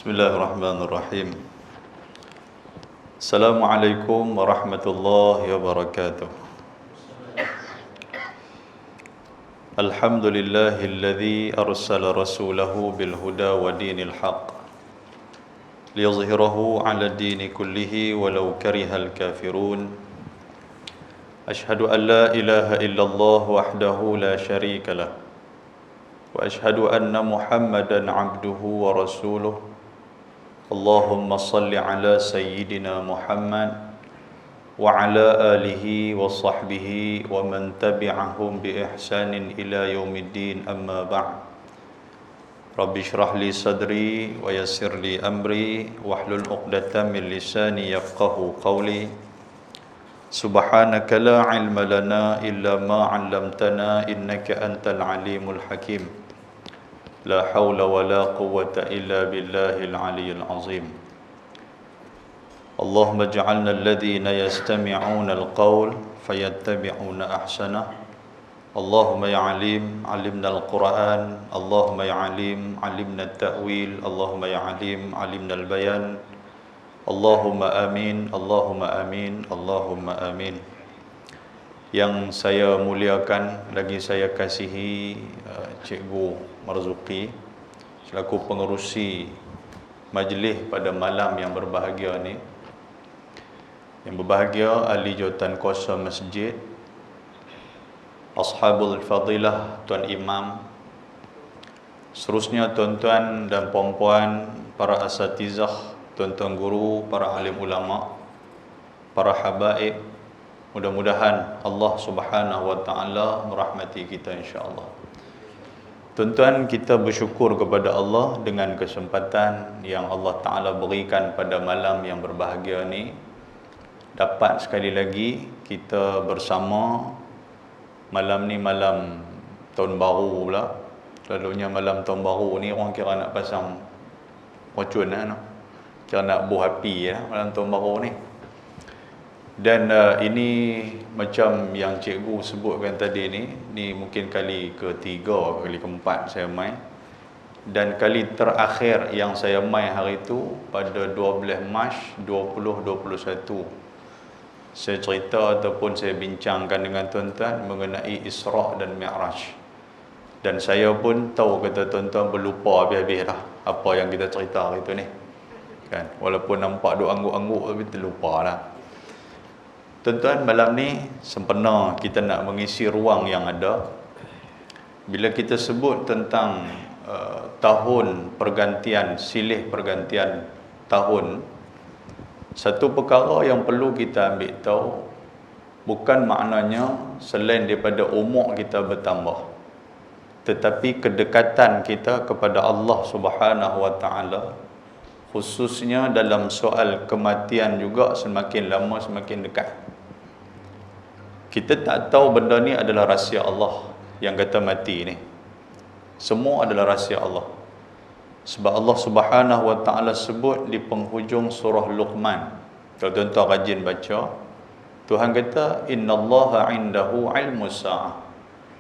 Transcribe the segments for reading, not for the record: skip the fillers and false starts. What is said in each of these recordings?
Bismillahirrahmanirrahim. Assalamualaikum warahmatullahi wabarakatuh. Alhamdulillahilladzi arsala rasulahu bil huda wa dinil haqq liyuzhirahu 'ala ad-dini kullihi walau karihal kafirun. Ashhadu an la ilaha illallah wahdahu la syarika lah wa ashhadu anna Muhammadan 'abduhu wa rasuluh. Allahumma salli ala sayyidina Muhammad wa ala alihi wa sahbihi wa man tabi'ahum bi ihsanin ila yaumiddin, amma ba'd. Rabbi shrah li sadri wa yassir li amri wahlul 'uqdatam min lisani yafqahu qawli. Subhanaka la ilma lana illa ma 'allamtana innaka antal alimul hakim. La hawla wa la quwwata illa billahil aliyyil azim. Allahumma ij'alna alladhina yastami'una al-qawl fayattabi'una ahsanah. Allahumma ya alim 'allimna al-Qur'an. Allahumma ya alim 'allimna at-ta'wil. Allahumma ya alim 'allimna al-bayan. Allahumma amin, Allahumma amin, Allahumma amin. Yang saya muliakan, lagi saya kasihi Cikgu Marzuki selaku pengerusi majlis pada malam yang berbahagia ni. Yang berbahagia ahli jawatan kuasa masjid, ashabul fadilah, tuan imam, seterusnya tuan-tuan dan puan-puan, para asatizah, tuan-tuan guru, para alim ulama, para habaib. Mudah-mudahan Allah Subhanahu wa taala merahmati kita insya-Allah. Tuan-tuan, kita bersyukur kepada Allah dengan kesempatan yang Allah Taala berikan pada malam yang berbahagia ni. Dapat sekali lagi kita bersama. Malam ni malam tahun baru pula. Selalunya malam tahun baru ni orang kira nak pasang racun lah, kira nak buh api lah malam tahun baru ni. Dan ini macam yang cikgu sebutkan tadi ni mungkin kali ketiga, kali keempat saya main. Dan kali terakhir yang saya main hari itu pada 12 Mac 2021. Saya cerita ataupun saya bincangkan dengan tuan-tuan mengenai Isra' dan Mi'raj. Dan saya pun tahu kata tuan-tuan berlupa habis-habis dah apa yang kita cerita hari itu ni. Kan? Walaupun nampak duk angguk-angguk tapi terlupa lah. Tuan-tuan, malam ni sempena kita nak mengisi ruang yang ada. Bila kita sebut tentang tahun pergantian, silih pergantian tahun, satu perkara yang perlu kita ambil tahu, bukan maknanya selain daripada umur kita bertambah, tetapi kedekatan kita kepada Allah Subhanahu wa taala, khususnya dalam soal kematian juga semakin lama semakin dekat. Kita tak tahu benda ni adalah rahsia Allah yang kata mati ni. Semua adalah rahsia Allah. Sebab Allah Subhanahu wa taala sebut di penghujung surah Luqman. Kalau tuan-tuan rajin baca, Tuhan kata innallaha 'indahu 'ilmus sa'ah.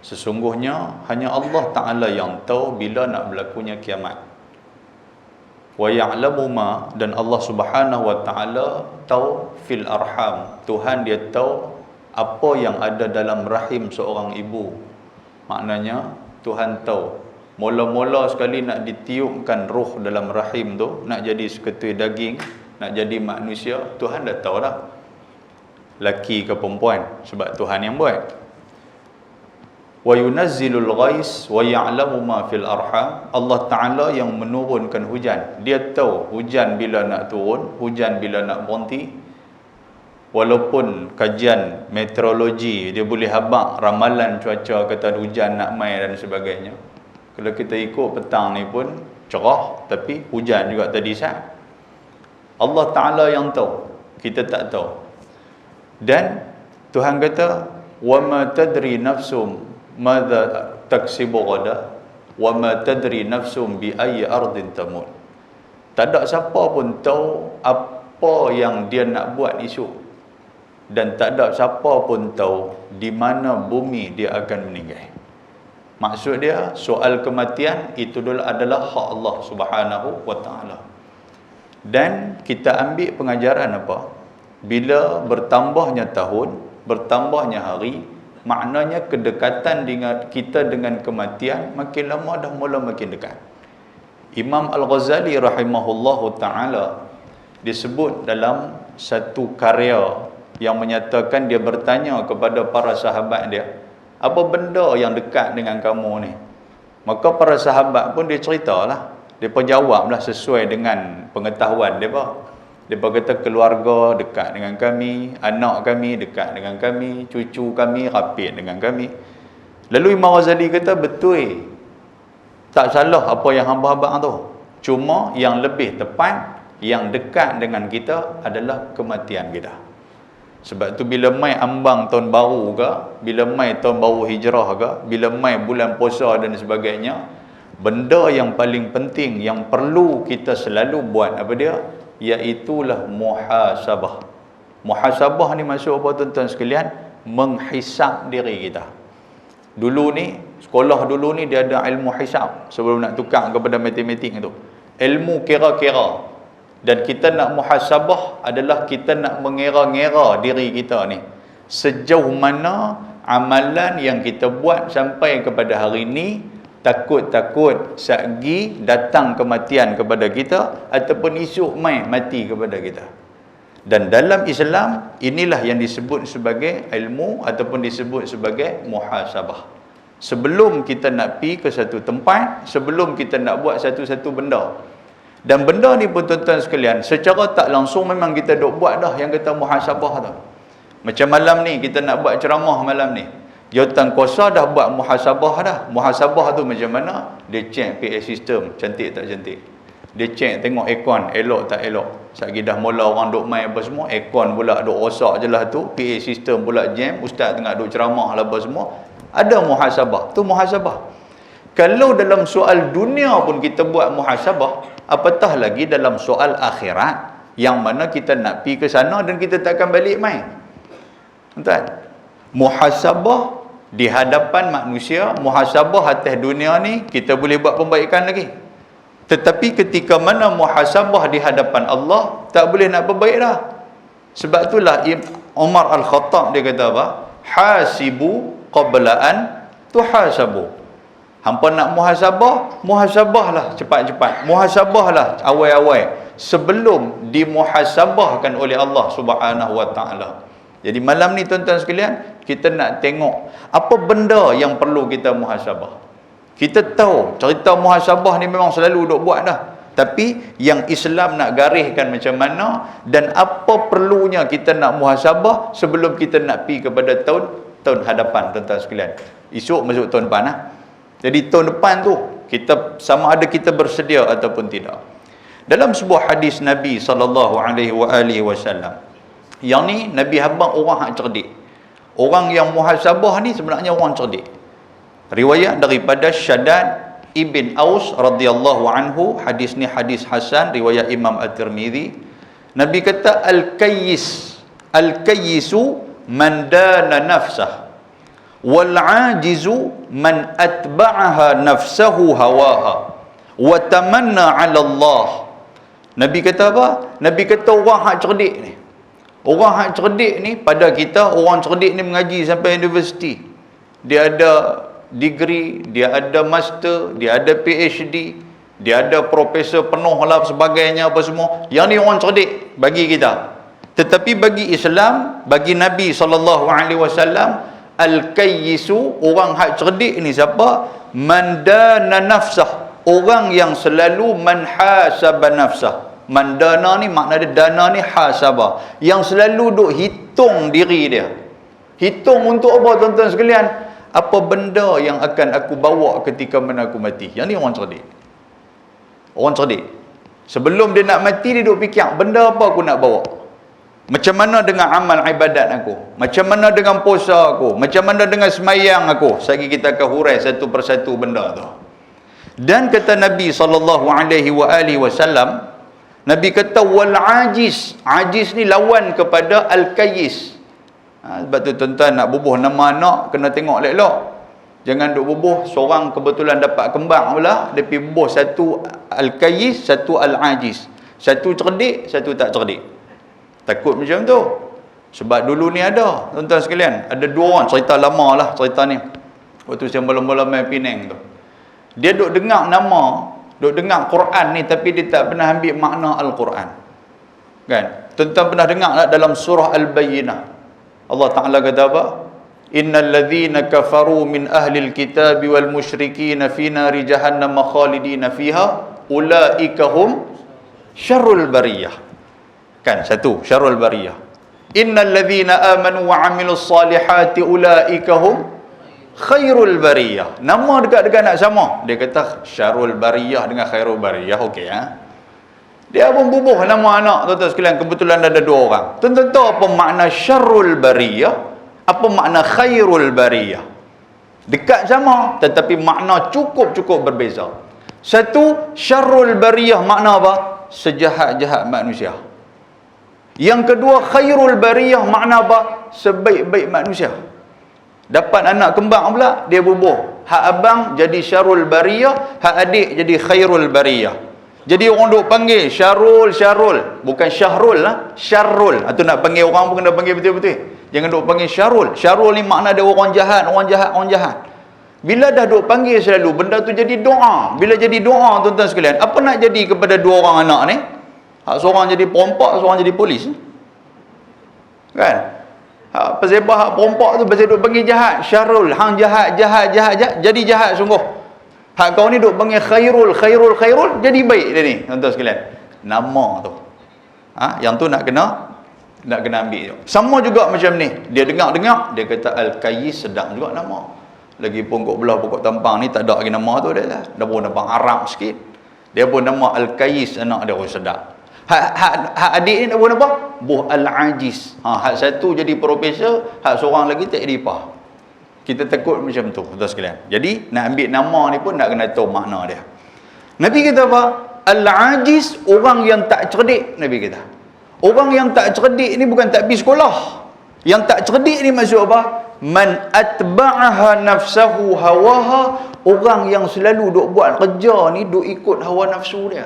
Sesungguhnya hanya Allah Taala yang tahu bila nak berlakunya kiamat. Wa ya'lamu ma, dan Allah Subhanahu wa taala tahu fil arham. Tuhan dia tahu apa yang ada dalam rahim seorang ibu. Maknanya Tuhan tahu mula-mula sekali nak ditiupkan roh dalam rahim tu, nak jadi seketui daging, nak jadi manusia, Tuhan dah tahu dah. Laki ke perempuan, sebab Tuhan yang buat. Wa yunazzilul ghais wa ya'lamu ma fil arham. Allah Taala yang menurunkan hujan. Dia tahu hujan bila nak turun, hujan bila nak berhenti. Walaupun kajian meteorologi dia boleh habaq ramalan cuaca, kata hujan nak mai dan sebagainya. Kalau kita ikut petang ni pun cerah tapi hujan juga tadi saat. Allah Taala yang tahu, kita tak tahu. Dan Tuhan kata wa ma tadri nafsum madza taksibu ghada wa ma tadri nafsum bi ayyi ardin tamut. Tak ada siapa pun tahu apa yang dia nak buat esok. Dan tak ada siapa pun tahu di mana bumi dia akan meninggal. Maksud dia, soal kematian itu adalah hak Allah Subhanahu wa taala. Dan kita ambil pengajaran apa? Bila bertambahnya tahun, bertambahnya hari, maknanya kedekatan dengan kita dengan kematian makin lama dah mula makin dekat. Imam Al-Ghazali rahimahullahu ta'ala disebut dalam satu karya yang menyatakan dia bertanya kepada para sahabat dia, apa benda yang dekat dengan kamu ni? Maka para sahabat pun dia ceritalah, dia pun jawablah sesuai dengan pengetahuan dia. Dia kata keluarga dekat dengan kami, anak kami dekat dengan kami, cucu kami rapit dengan kami. Lalu Imam Ghazali kata betul, tak salah apa yang hamba-hamba tu. Cuma yang lebih tepat, yang dekat dengan kita adalah kematian kita. Sebab tu bila mai ambang tahun baru ke, bila mai tahun baru hijrah ke, bila mai bulan puasa dan sebagainya, benda yang paling penting yang perlu kita selalu buat apa dia? Iaitulah muhasabah. Muhasabah ni maksud apa tuan-tuan sekalian? Menghisap diri kita. Dulu ni, sekolah dulu ni dia ada ilmu hisap sebelum nak tukar kepada matematik itu. Ilmu kira-kira. Dan kita nak muhasabah adalah kita nak mengira-ngira diri kita ni. Sejauh mana amalan yang kita buat sampai kepada hari ni, takut-takut satgi datang kematian kepada kita ataupun esok mai mati kepada kita. Dan dalam Islam, inilah yang disebut sebagai ilmu ataupun disebut sebagai muhasabah. Sebelum kita nak pergi ke satu tempat, sebelum kita nak buat satu-satu benda. Dan benda ni pun tuan-tuan sekalian, secara tak langsung memang kita duk buat dah yang kata muhasabah tu. Macam malam ni, kita nak buat ceramah malam ni. Jawatan kuasa dah buat muhasabah dah. Muhasabah tu macam mana? Dia check PA system, cantik tak cantik. Dia check tengok aircon, elok tak elok. Satgi dah mula orang duk main apa semua, aircon pula duk rosak je lah tu, PA system pula jam, ustaz tengah duk ceramah lah apa semua. Ada muhasabah. Tu muhasabah. Kalau dalam soal dunia pun kita buat muhasabah, apatah lagi dalam soal akhirat yang mana kita nak pergi ke sana dan kita takkan balik mai. Tuan, muhasabah di hadapan manusia, muhasabah atas dunia ni kita boleh buat pembaikan lagi. Tetapi ketika mana muhasabah di hadapan Allah, tak boleh nak perbaik dah. Sebab itulah Umar Al-Khattab dia kata apa? Hasibu qabla an tuhasabu. Hampa nak muhasabah, muhasabahlah cepat-cepat. Muhasabahlah awal-awal sebelum dimuhasabahkan oleh Allah Subhanahu wa taala. Jadi malam ni tuan-tuan sekalian, kita nak tengok apa benda yang perlu kita muhasabah. Kita tahu cerita muhasabah ni memang selalu duk buat dah. Tapi yang Islam nak gariskan macam mana dan apa perlunya kita nak muhasabah sebelum kita nak pergi kepada tahun hadapan tuan-tuan sekalian. Esok masuk tahun depan lah. Jadi tahun depan tu kita sama ada kita bersedia ataupun tidak. Dalam sebuah hadis Nabi SAW, yang ni Nabi habang orang hak cerdik. Orang yang muhasabah ni sebenarnya orang cerdik. Riwayat daripada Shaddad Ibn Aus radhiyallahu anhu, hadis ni hadis hasan, riwayat Imam At-Tirmidzi. Nabi kata al-kayyisu man dana nafsah wal ajizu man atba'aha nafsahu hawaha wa tamanna 'ala Allah. Nabi kata apa? Nabi kata orang hak cerdik ni. Orang hak cerdik ni pada kita, orang cerdik ni mengaji sampai universiti. Dia ada degree, dia ada master, dia ada PhD, dia ada profesor penuh lah sebagainya apa semua. Yang ni orang cerdik bagi kita. Tetapi bagi Islam, bagi Nabi SAW, al-kayyisu, orang hak cerdik ni siapa? Man dana nafsah, orang yang selalu manhasaba nafsah. Mandana ni makna dia dana ni hasabah, yang selalu duk hitung diri dia. Hitung untuk apa tuan-tuan sekalian? Apa benda yang akan aku bawa ketika mana aku mati? Yang ni orang cerdik. Orang cerdik. Sebelum dia nak mati, dia duk fikir, benda apa aku nak bawa? Macam mana dengan amal ibadat aku? Macam mana dengan puasa aku? Macam mana dengan semayang aku? Sagi kita akan hurai satu persatu benda tu. Dan kata Nabi SAW, Nabi kata wal ajiz. Ajiz ni lawan kepada al-kayyis. Sebab tu tuan-tuan nak bubuh nama anak kena tengok elok-elok. Jangan duk bubuh seorang kebetulan dapat kembang pula, dia pergi bubuh satu al-kayyis, satu al-ajiz. Satu cerdik, satu tak cerdik. Takut macam tu. Sebab dulu ni ada, tuan-tuan sekalian, ada dua orang, cerita lama lah cerita ni. Waktu saya mula-mula main Penang tu. Dia duk dengar Quran ni, tapi dia tak pernah ambil makna Al-Quran. Kan? Tuan-tuan pernah dengar tak dalam surah Al-Bayyinah? Allah Ta'ala kata apa? Innal ladzina kafaru min ahlil kitabi wal musyrikin fi nari jahannam khalidina fiha ulaika hum syarrul bariyah. Kan satu, syarrul bariyah. Innal ladzina amanu wa amilus salihati ulaika hum khairul bariyah. Nama dekat-dekat nak sama. Dia kata syarrul bariyah dengan khairul bariyah. Okey Dia pun bubuh nama anak tuan-tuan sekalian, kebetulan ada dua orang. Tuan-tuan tahu apa makna syarrul bariyah? Apa makna khairul bariyah? Dekat sama, tetapi makna cukup berbeza. Satu, syarrul bariyah makna apa? Sejahat-jahat manusia. Yang kedua, khairul bariyah makna apa? Sebaik-baik manusia. Dapat anak kembang pula, dia bubuh. Hak abang jadi syarrul bariyah, hak adik jadi khairul bariyah. Jadi orang duk panggil Syarul, bukan Syahrul lah, Syarul. Atau nak panggil orang pun kena panggil betul-betul. Jangan duk panggil Syarul. Syarul ni makna dia orang jahat. Bila dah duk panggil selalu, benda tu jadi doa. Bila jadi doa, tuan-tuan sekalian, apa nak jadi kepada dua orang anak ni? Hak seorang jadi perompak, seorang jadi polis. Kan? Pasal hak perompak tu pasal duk panggil jahat. Syarul, hang jahat, jadi jahat sungguh. Hak kau ni duk panggil khairul, jadi baik dia ni, tuan-tuan sekalian. Nama tu. Yang tu nak kena ambil. Sama juga macam ni. Dia dengar, dia kata Al-Kayyis, sedap juga nama. Lagipun kok belah pokok tampang ni tak ada lagi nama tu dia lah. Dia pun nampak Arab sikit. Dia pun nama Al-Kayyis, anak dia pun sedap. Hak adik ni dia pun apa? Buh Al-Ajiz. Hak satu jadi profesor, hak seorang lagi tak jadi apa. Kita takut macam tu, tuan sekalian. Jadi, nak ambil nama ni pun nak kena tahu makna dia. Nabi kata apa? Al-Ajiz, orang yang tak cerdik, Nabi kata. Orang yang tak cerdik ni bukan tak pergi sekolah. Yang tak cerdik ni maksud apa? Man atba'aha nafsahu hawaha, orang yang selalu duk buat kerja ni, duk ikut hawa nafsu dia.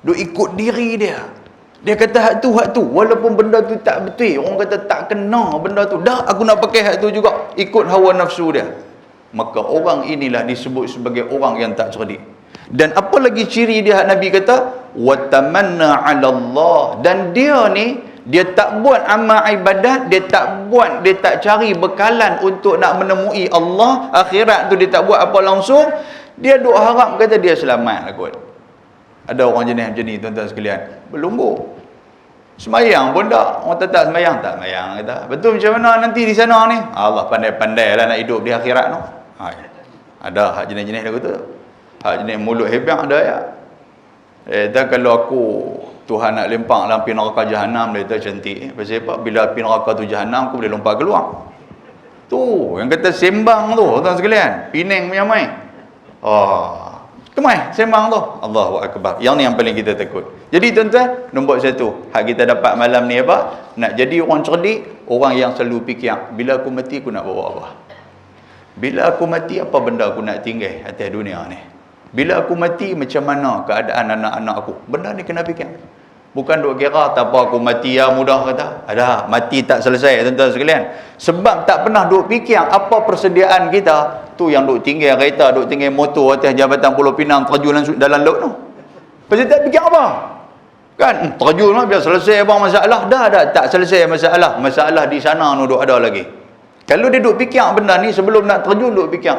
Duk ikut diri dia. Dia kata hak tu, walaupun benda tu tak betul, orang kata tak kena benda tu, dah aku nak pakai hak tu juga, ikut hawa nafsu dia. Maka orang inilah disebut sebagai orang yang tak cerdik. Dan apa lagi ciri dia, Nabi kata watamanna 'ala Allah, dan dia ni dia tak buat amal ibadat, dia tak cari bekalan untuk nak menemui Allah akhirat tu, dia tak buat apa langsung, dia duk harap kata dia selamat lah kot. Ada orang jenis macam ni, tuan-tuan sekalian. Berlumbu. Semayang pun tak. Orang tak semayang, tak semayang. Kata. Betul macam mana nanti di sana ni? Allah pandai-pandai lah nak hidup di akhirat tu. Ada hak jenis-jenis dia kata. Hak jenis mulut hebat ada ya. Dan kalau aku, Tuhan nak lempak dalam api neraka Jahannam, dia kata cantik. Pasal apa? Bila api neraka tu Jahannam, aku boleh lompat keluar. Tu, yang kata sembang tu, tuan-tuan sekalian. Penang punya main. Kemai sembang tu, Allahu Akbar. Yang ni yang paling kita takut. Jadi tuan-tuan, nombor satu, hak kita dapat malam ni apa? Nak jadi orang cerdik, orang yang selalu fikir, bila aku mati aku nak bawa apa? Bila aku mati, apa benda aku nak tinggal atas dunia ni? Bila aku mati, macam mana keadaan anak-anak aku? Benda ni kena fikir. Bukan duk kira tak apa aku mati ya mudah kata. Ada, mati tak selesai tuan-tuan sekalian. Sebab tak pernah duk fikir apa persediaan kita. Tu yang duk tinggal kereta, duk tinggal motor atas jabatan Pulau Pinang, terjun dalam laut tu. Pasal tak fikir apa? Kan, terjun lah biar selesai apa masalah. Dah, tak selesai masalah. Masalah di sana tu duk ada lagi. Kalau dia duk fikir benda ni sebelum nak terjun, duk fikir,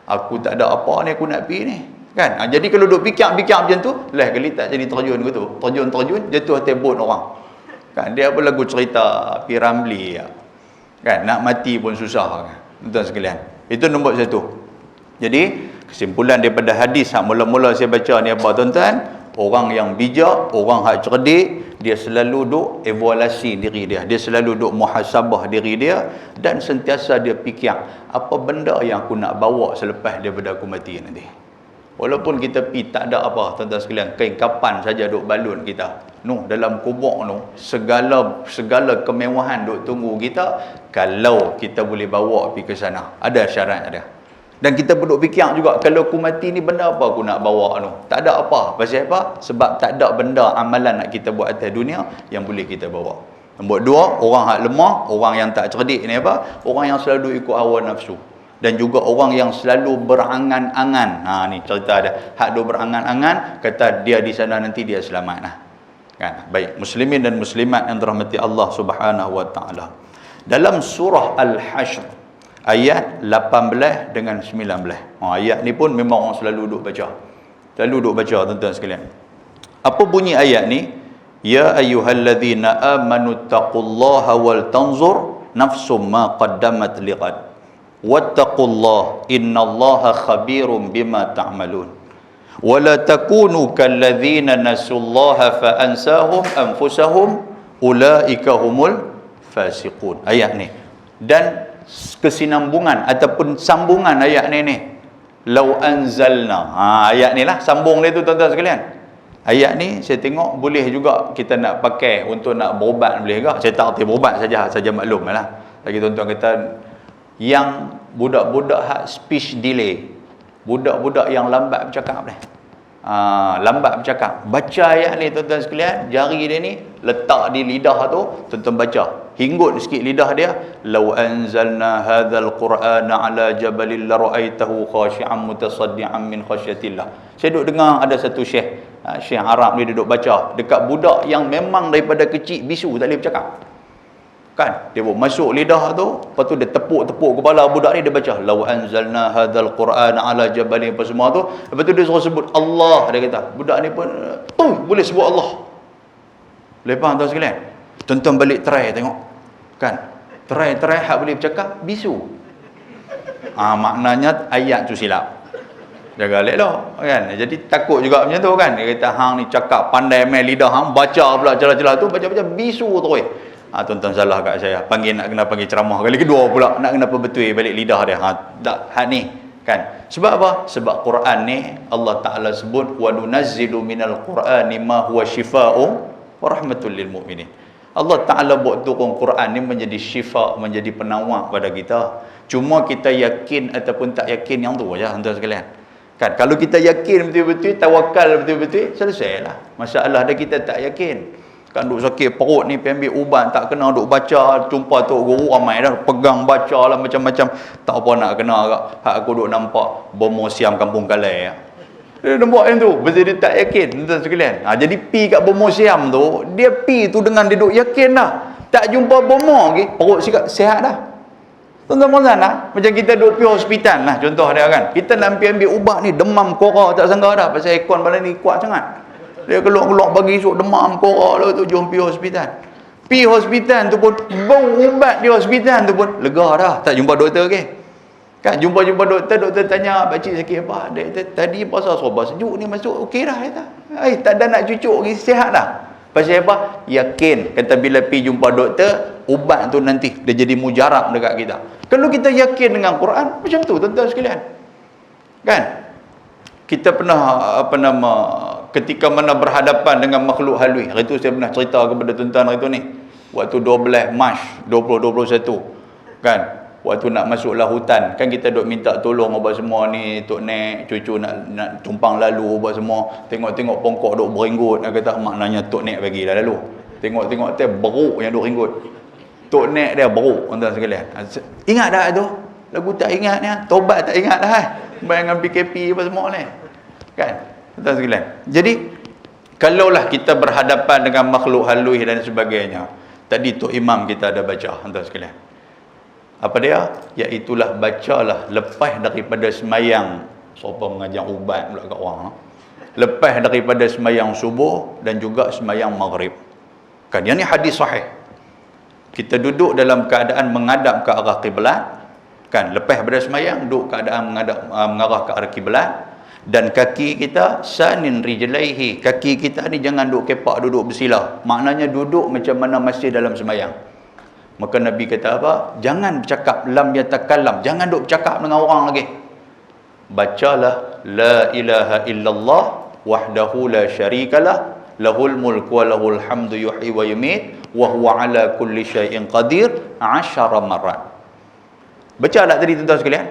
aku tak ada apa ni aku nak pergi ni. Kan? Jadi kalau duk fikir macam tu, lah kali tak jadi terjun ke tu. Terjun jatuh atas bot orang. Kan? Dia apa lagu cerita Piramli ya. Kan? Nak mati pun susah kan. Tuan sekalian. Itu nombor satu. Jadi kesimpulan daripada hadis yang mula-mula saya baca ni apa tuan-tuan? Orang yang bijak, orang hak cerdik, dia selalu duk evaluasi diri dia. Dia selalu duk muhasabah diri dia dan sentiasa dia fikir apa benda yang aku nak bawa selepas daripada aku mati nanti. Walaupun kita pi tak ada apa tuan-tuan sekalian, kain kapan saja duk balun kita. Dalam kubur segala kemewahan duk tunggu kita kalau kita boleh bawa pergi ke sana. Ada syarat dia. Dan kita duduk fikir juga, kalau aku mati ni benda apa aku nak bawa tu? Tak ada apa. Pasal apa? Sebab tak ada benda amalan nak kita buat atas dunia yang boleh kita bawa. Nombor dua, orang hak lemah, orang yang tak cerdik ni apa? Orang yang selalu ikut hawa nafsu. Dan juga orang yang selalu berangan-angan. Ni cerita dia. Hak dia berangan-angan, kata dia di sana nanti dia selamat lah. Kan? Baik, muslimin dan muslimat yang dirahmati Allah Subhanahu wa taala. Dalam surah Al-Hashr ayat 18 dengan 19. Ayat ni pun memang orang selalu duduk baca. Selalu duduk baca tuan-tuan sekalian. Apa bunyi ayat ni? Ya ayyuhalladzina amanu taqullaha wal tanzur nafsum ma qaddamat liqad. Wattaqullaha innallaha khabirum bima ta'malun. Wa la takunu kalladzina nasullaha fa ansahum anfusahum ulaika humul fasiqun. Ayat ni. Dan kesinambungan ataupun sambungan ayat ni. Lau anzalna. Ayat ni lah sambung dia tu tuan-tuan sekalian. Ayat ni saya tengok boleh juga kita nak pakai untuk nak berubat, boleh juga. Saya tak erti berubat saja maklum lah. Lagi tuan-tuan kata yang budak-budak hak speech delay, budak-budak yang lambat bercakap ni. Lambat bercakap. Baca ayat ni tuan-tuan sekalian, jari dia ni letak di lidah tu, tuan-tuan baca. Hinggut sikit lidah dia. Lau anzalna hadzal qur'ana ala jabalin la ra'aitahu khashi'an mutasaddian min khasyatillah. Saya duduk dengar ada satu syekh Arab ni duduk baca dekat budak yang memang daripada kecil bisu tak boleh bercakap. Kan? Dia masuk lidah tu, lepas tu dia tepuk-tepuk kepala budak ni, dia baca lau anzalna hadzal qur'ana ala jabalin apa semua tu. Lepas tu dia suruh sebut Allah, dia kata. Budak ni pun boleh sebut Allah. Boleh faham tuan sekalian? Tonton balik try tengok. Kan? Try hak boleh bercakap bisu. Maknanya ayat tu silap. Jaga elok kan. Jadi takut juga macam tu kan. Dia kata hang ni cakap pandai main lidah hang, baca pula celah-celah tu, baca bisu terus. Tuan-tuan salah kat saya. Nak kena panggil ceramah kali kedua pula. Nak kena perbetul balik lidah dia. Hak ni kan. Sebab apa? Sebab Quran ni Allah Taala sebut wa nunazzilu minal Qur'ani ma huwa shifaa'un wa rahmatul lil mu'minin. Allah Taala buat turun Quran ni menjadi syifa, menjadi penawar pada kita. Cuma kita yakin ataupun tak yakin yang tu aja tuan-tuan sekalian. Kan kalau kita yakin betul-betul, tawakal betul-betul, selesailah. Masalah dia kita tak yakin. Kan duk sakit perut ni pergi ambil ubat tak kena, duk baca, jumpa tok guru ramai dah pegang baca lah macam-macam, tak apa nak kena agak. Hak aku duk nampak bomo siam kampung Kalai. Dia nampak yang tu, betul dia tak yakin tuan sekalian. Jadi pi kat bomo siam tu, dia pi tu dengan dia duk yakin dah. Tak jumpa bomo lagi, perut sihat dah. Tuan-tuan lah, macam kita duk pergi hospital lah contoh dia kan. Kita nak pergi ambil ubat ni demam kora tak sangka dah pasal aircon malam ni kuat sangat. Dia keluar bagi esok demam korak lah tu, jom pergi hospital. Pergi hospital tu pun, bau ubat di hospital tu pun lega dah. Tak jumpa doktor ke? Kan jumpa doktor tanya, pakcik sakit apa? Dia kata, tadi pasal serba sejuk ni masuk, okey dah. Tak ada nak cucuk lagi, sihat dah. Pasal apa? Yakin. Kata bila pergi jumpa doktor, ubat tu nanti dia jadi mujarab dekat kita. Kalau kita yakin dengan Quran, macam tu tuan-tuan sekalian. Kan? Kita pernah, ketika mana berhadapan dengan makhluk halus. Hari tu saya pernah cerita kepada tuan-tuan hari tu ni. Waktu 12 Mac 2021. Kan? Waktu nak masuklah hutan. Kan kita duk minta tolong apa semua ni. Tok Nek, cucu nak tumpang lalu apa semua. Tengok-tengok pongkok duk berenggut. Nak kata maknanya Tok Nek bagi dah lalu. Tengok-tengok dia beruk yang duk renggut. Tok Nek dia beruk tuan-tuan sekalian. Ingat dah tu? Lagu tak ingat ni. Tobat tak ingat dah. Bayangkan PKP apa semua ni. Kan? Tuan sekalian. Jadi kalaulah kita berhadapan dengan makhluk halus dan sebagainya. Tadi Tok Imam kita ada baca tuan sekalian. Apa dia? Iaitulah bacalah lepas daripada semayang. Siapa mengajar ubat pula kat orang. Lepas daripada semayang subuh dan juga semayang maghrib. Kan yang ni hadis sahih. Kita duduk dalam keadaan menghadap ke arah kiblat. Kan lepas daripada semayang duduk keadaan mengarah ke arah kiblat. Dan kaki kita sanin rijlaihi, kaki kita ni jangan duduk kepak, duduk bersila. Maknanya duduk macam mana masih dalam semayang. Maka Nabi kata apa? Jangan bercakap lam yatakallam, jangan duduk bercakap dengan orang lagi. Bacalah la ilaha illallah wahdahu la syarikalah lahul mulku wa lahul hamdu yuhyi wa yumiit wa huwa ala kulli syai'in qadir 10 marat. Baca tak tadi tuan-tuan sekalian?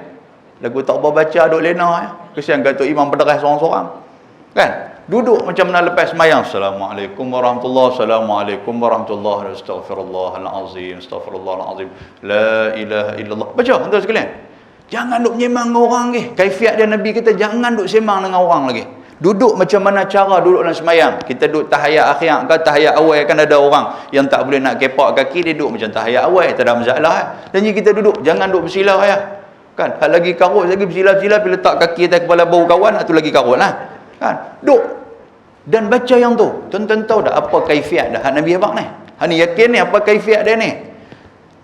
Lagu tak baca duk lena ya. Kesian kata imam berderas seorang-seorang. Kan? Duduk macam mana lepas sembahyang. Assalamualaikum warahmatullahi Assalamualaikum warahmatullahi Astaghfirullahalazim. Astaghfirullahalazim. La ilaha illallah. Baca tuan sekalian. Jangan duk menyembang dengan orang lagi. Kaifiat dia Nabi kita jangan duk sembang dengan orang lagi. Duduk macam mana cara duduk dalam sembahyang. Kita duduk tahiyat akhir ke tahiyat awal kan ada orang yang tak boleh nak kepak kaki, dia duduk macam tahiyat awal, tak ada masalah. Dan kita duduk, jangan duduk bersilah ya. Kan? Hal lagi karut lagi bersilah-silah bila letak kaki atas kepala bau kawan, tu lagi karut lah. Kan? Duduk. Dan baca yang tu. Tuan-tuan tahu dah apa kaifiat dah Nabi abang ni. Hani yakin ni apa kaifiat dia ni?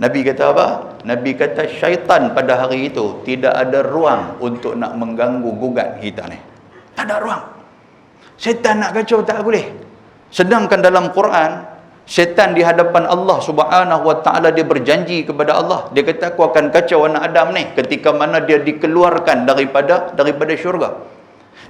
Nabi kata apa? Nabi kata syaitan pada hari itu tidak ada ruang untuk nak mengganggu gugat kita ni. Tak ada ruang. Syaitan nak kacau tak boleh. Sedangkan dalam Quran, syaitan di hadapan Allah Subhanahu wa taala dia berjanji kepada Allah. Dia kata aku akan kacau anak Adam ni ketika mana dia dikeluarkan daripada syurga.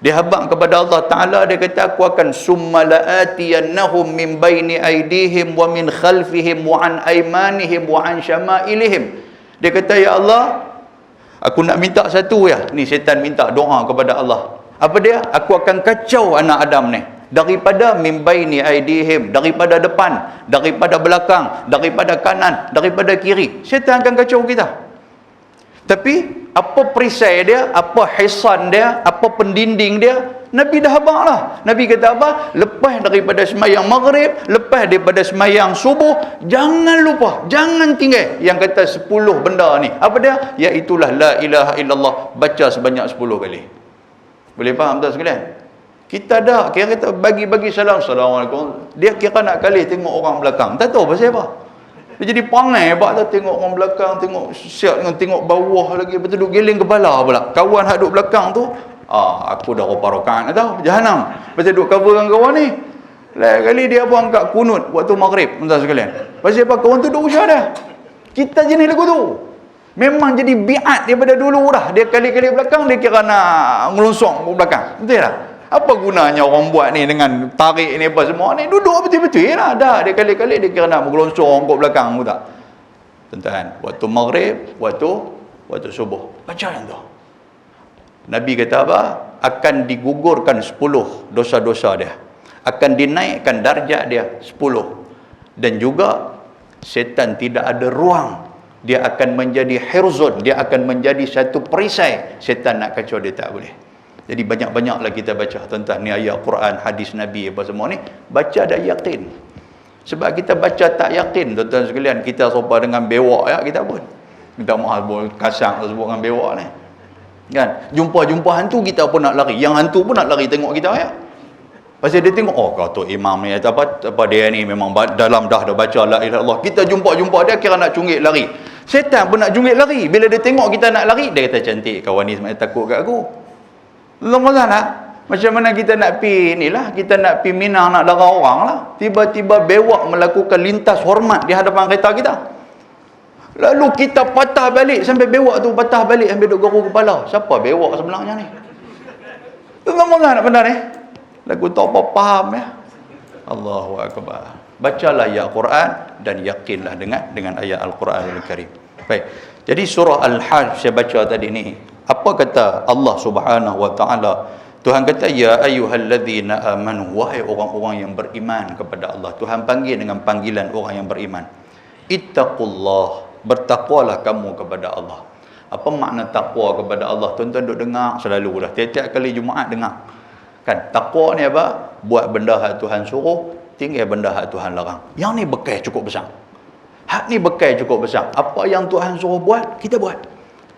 Dia habaq kepada Allah Taala, dia kata aku akan summala'atiyannahum min baini aydihim wa min khalfihim wa an aymanihim wa an syama'ilihim. Dia kata ya Allah, aku nak minta satu ya. Ni syaitan minta doa kepada Allah. Apa dia? Aku akan kacau anak Adam ni daripada min baini aydihim, daripada depan, daripada belakang, daripada kanan, daripada kiri. Syaitan akan kacau kita. Tapi apa perisai dia, apa hisan dia, apa pendinding dia, Nabi dah habaq lah. Nabi kata apa? Lepas daripada sembahyang maghrib, lepas daripada sembahyang subuh, jangan lupa, jangan tinggal yang kata 10 benda ni. Apa dia? Iaitulah la ilaha illallah, baca sebanyak 10 kali. Boleh faham tak sekalian? Kita dah kira kata bagi-bagi salam, Assalamualaikum. Dia kira nak kali tengok orang belakang. Tak tahu pasal apa. Dia jadi pangai bak dah tengok orang belakang, tengok siap dengan tengok bawah lagi, betul duk geling kepala pula. Kawan hak duk belakang tu, aku dah rupa rakaat dah tahu, jahanam. Pasal duk cover dengan kawan ni. Lain kali dia pun angkat kunut waktu maghrib, tuan sekalian. Pasal apa kawan tu duk usia dah. Kita jenis lagu tu. Memang jadi biat daripada dulu dah. Dia kali-kali belakang dia kira nak ngelonsong ke belakang. Betul tak? Apa gunanya orang buat ni dengan tarik ni apa semua ni? Duduk betul-betul lah. Dah dia kali-kali dia kira nak bergelonsong ke belakang pun tak. Tuan-tuan, waktu maghrib, waktu subuh. Baca yang tu. Nabi kata apa? Akan digugurkan 10 dosa-dosa dia. Akan dinaikkan darjat dia 10. Dan juga syaitan tidak ada ruang. Dia akan menjadi hirzun, dia akan menjadi satu perisai. Syaitan nak kacau dia tak boleh. Jadi banyak-banyaklah kita baca, tuan-tuan, ni ayat Quran, hadis Nabi apa semua ni, baca dah yakin. Sebab kita baca tak yakin, tuan-tuan sekalian, kita serupa dengan bewak ya kita pun. Minta maaf kasar sebut dengan bewak ni. Kan? Jumpa hantu kita pun nak lari. Yang hantu pun nak lari tengok kita ya. Pasal dia tengok, kata imam ni apa dia ni memang dalam dah baca la ilaha illallah. Kita jumpa dia kira nak cungit lari. Syaitan pun nak cungit lari. Bila dia tengok kita nak lari, dia kata cantik kawan ni sebenarnya takut kat aku. Lama lah. Macam mana kita nak pi inilah, kita nak pi Minang nak darah orang lah. Tiba-tiba bewak melakukan lintas hormat di hadapan kereta kita. Lalu kita patah balik sampai bewak tu patah balik sampai duk garu kepala. Siapa bewak sebenarnya ni? Lama nak benda ni. Lagu tak apa faham ya. Allahu akbar. Bacalah ayat Quran dan yakinlah dengan ayat Al-Quranul Karim. Baik. Jadi surah Al-Hajj saya baca tadi ni. Apa kata Allah Subhanahu wa taala? Tuhan kata ya ayyuhalladzina amanu, wahai orang-orang yang beriman kepada Allah. Tuhan panggil dengan panggilan orang yang beriman. Ittaqullah, bertakwalah kamu kepada Allah. Apa makna takwa kepada Allah? Tuan-tuan duk dengar selalu dah. Tiap-tiap kali Jumaat dengar. Kan takwa ni apa? Buat benda hak Tuhan suruh, tinggal benda hak Tuhan larang. Yang ni bekai cukup besar. Hak ni bekai cukup besar. Apa yang Tuhan suruh buat, kita buat.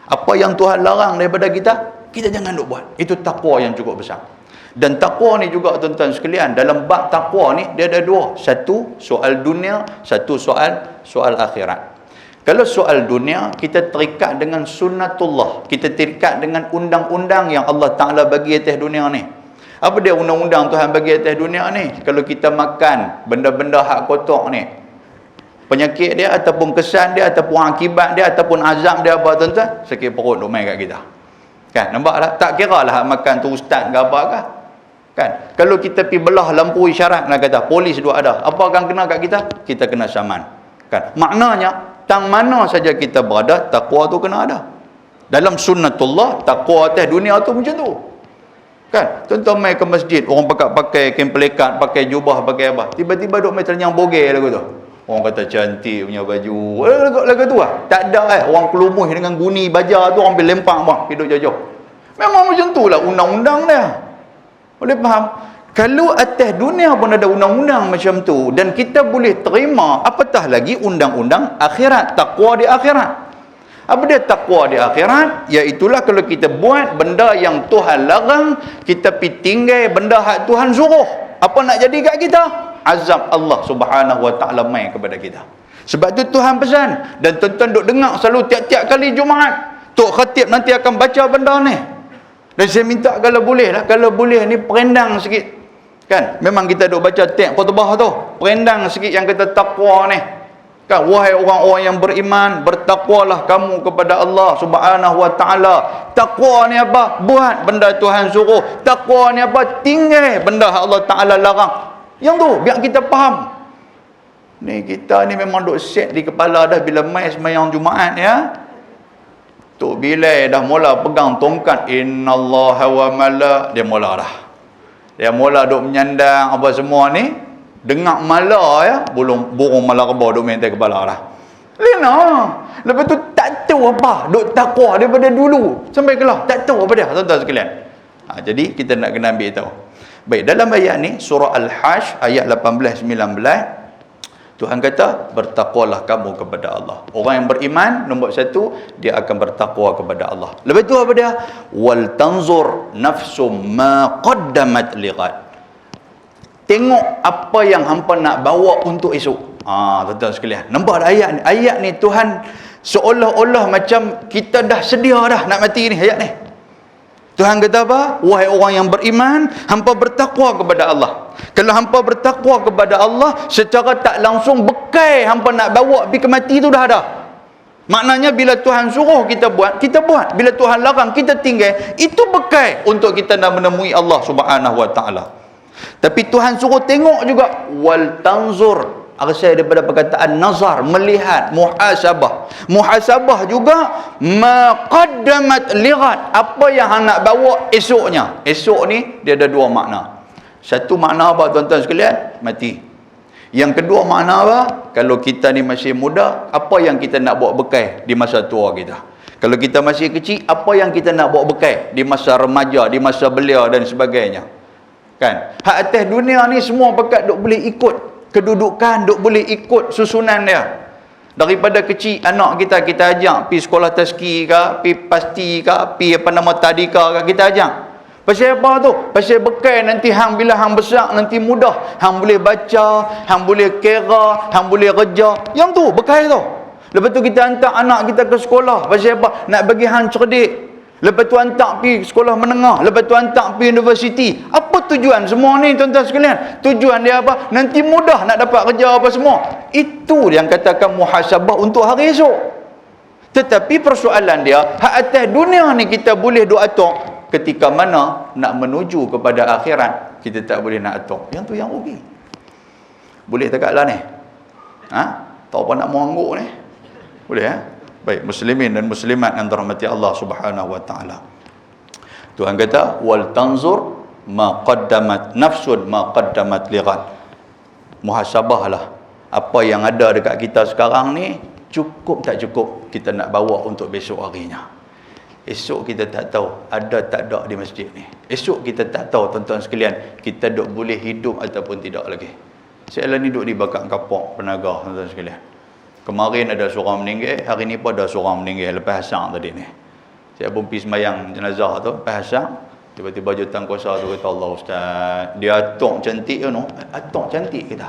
Apa yang Tuhan larang daripada kita jangan duk buat. Itu takwa yang cukup besar. Dan takwa ni juga tuan-tuan sekalian, dalam bab takwa ni dia ada dua. Satu soal dunia, satu soal akhirat. Kalau soal dunia, kita terikat dengan sunnatullah. Kita terikat dengan undang-undang yang Allah Ta'ala bagi atas dunia ni. Apa dia undang-undang Tuhan bagi atas dunia ni? Kalau kita makan benda-benda hak kotor ni, penyakit dia ataupun kesan dia ataupun akibat dia ataupun azab dia apa tuan-tuan, sakit perut duk main kat kita. Kan nampak tak? Tak kira lah makan tu ustaz ke apakah. Kan kalau kita pi belah lampu isyarat nak kata polis duk ada, apa akan kena kat kita? Kita kena saman. Kan maknanya tang mana saja kita berada, takwa tu kena ada. Dalam sunnatullah, takwa atas dunia tu macam tu. Kan? Tuan-tuan main ke masjid, orang pakai kain pelikat, pakai jubah, pakai apa. Tiba-tiba duk main ternyang bogel lagu tu. Orang kata cantik punya baju. Lagu tu lah. Tak ada orang kelumuh dengan guni baja tu, orang pergi lempang bang, hidup jauh-jauh. Memang macam tu lah undang-undang dia. Boleh faham? Kalau atas dunia pun ada undang-undang macam tu, dan kita boleh terima, apatah lagi undang-undang akhirat, takwa di akhirat. Apa dia takwa di akhirat? Iaitulah kalau kita buat benda yang Tuhan larang, kita pergi tinggal benda hak Tuhan suruh. Apa nak jadi kat kita? Azab Allah Subhanahu Wa Taala mai kepada kita. Sebab tu Tuhan pesan, dan tuan-tuan duk dengar selalu tiap-tiap kali Jumaat, Tok Khatib nanti akan baca benda ni. Dan saya minta kalau boleh lah, kalau boleh ni perendang sikit. Kan? Memang kita duk baca teks khutbah tu, perendang sikit yang kata takwa ni. Kan, wahai orang-orang yang beriman, bertakwalah kamu kepada Allah Subhanahu Wa Taala. Takwa ni apa? Buat benda Tuhan suruh. Takwa ni apa? Tinggal benda Allah Taala larang. Yang tu biar kita faham. Ni kita ni memang duk set di kepala dah bila mai sembahyang Jumaat ya. Tok Bilal dah mula pegang tongkat, innallaha wa mala, dia mula dah. Dia mula duk menyandang apa semua ni. Dengar mala ya, burung mala kebau duk main atas kepala dah. Lena. Lepas tu tak tahu apa, duk takwa daripada dulu sampai kelah, tak tahu apa dia, tuan-tuan sekalian. Jadi kita nak kena ambil tahu. Baik, dalam ayat ni surah Al-Hajj ayat 18 19, Tuhan kata bertakwalah kamu kepada Allah. Orang yang beriman nombor satu, dia akan bertakwa kepada Allah. Lepas tu apa dia? Wal tanzur nafsum ma qaddamat lighad. Tengok apa yang hampa nak bawa untuk esok. Tuan-tuan sekalian, nampak ayat ni? Ayat ni Tuhan seolah-olah macam kita dah sedia dah nak mati ni ayat ni. Tuhan kata apa? Wahai orang yang beriman, hampa bertakwa kepada Allah. Kalau hampa bertakwa kepada Allah, secara tak langsung bekal hampa nak bawa pergi ke mati tu dah ada. Maknanya bila Tuhan suruh kita buat, kita buat. Bila Tuhan larang, kita tinggal. Itu bekal untuk kita nak menemui Allah Subhanahu Wa Taala. Tapi Tuhan suruh tengok juga, wal tanzur. Asal daripada perkataan nazar, melihat, muhasabah. Muhasabah juga ma qaddamat lighad, apa yang hang nak bawa esoknya. Esok ni dia ada dua makna. Satu makna apa tuan-tuan sekalian? Mati. Yang kedua makna apa? Kalau kita ni masih muda, apa yang kita nak bawa bekal di masa tua kita. Kalau kita masih kecil, apa yang kita nak bawa bekal di masa remaja, di masa belia dan sebagainya. Kan? Hak atas dunia ni semua pekat duk boleh ikut kedudukan, duk boleh ikut susunan dia. Daripada kecil anak kita ajak pi sekolah tazki ke, pi pasti ke, pi apa nama tadika ke, kita ajak. Pasal apa tu? Pasal bekal nanti hang bila hang besar nanti mudah, hang boleh baca, hang boleh kira, hang boleh kerja. Yang tu bekal tu. Lepas tu kita hantar anak kita ke sekolah. Pasal apa? Nak bagi hang cerdik. Lepas tu hantar pi sekolah menengah, lepas tu hantar pi universiti. Apa tujuan semua ni tuan-tuan sekalian? Tujuan dia apa? Nanti mudah nak dapat kerja apa semua. Itu yang katakan muhasabah untuk hari esok. Tetapi persoalan dia, hak atas dunia ni kita boleh duk atok, ketika mana nak menuju kepada akhirat kita tak boleh nak atok. Yang tu yang rugi. Boleh takatlah ni. Tak apa nak mengangguk ni. Boleh Baik, muslimin dan muslimat yang dirahmati Allah Subhanahu Wa Taala. Tuhan kata wal tanzur ma qaddamat nafsun ma qaddamat lighad. Muhasabahlah apa yang ada dekat kita sekarang ni, cukup tak cukup kita nak bawa untuk besok harinya. Esok kita tak tahu ada tak ada di masjid ni. Esok kita tak tahu tuan-tuan sekalian, kita duk boleh hidup ataupun tidak lagi. Saya ni duk di bakar kapok penaga tuan-tuan sekalian. Kemarin ada seorang meninggal, hari ni pun ada seorang meninggal lepas asar tadi ni. Saya pun pergi sembahyang jenazah tu, lepas asar, tiba-tiba jutan kuasa tu kata, Allah Ustaz, dia atok cantik tu, atok cantik kita.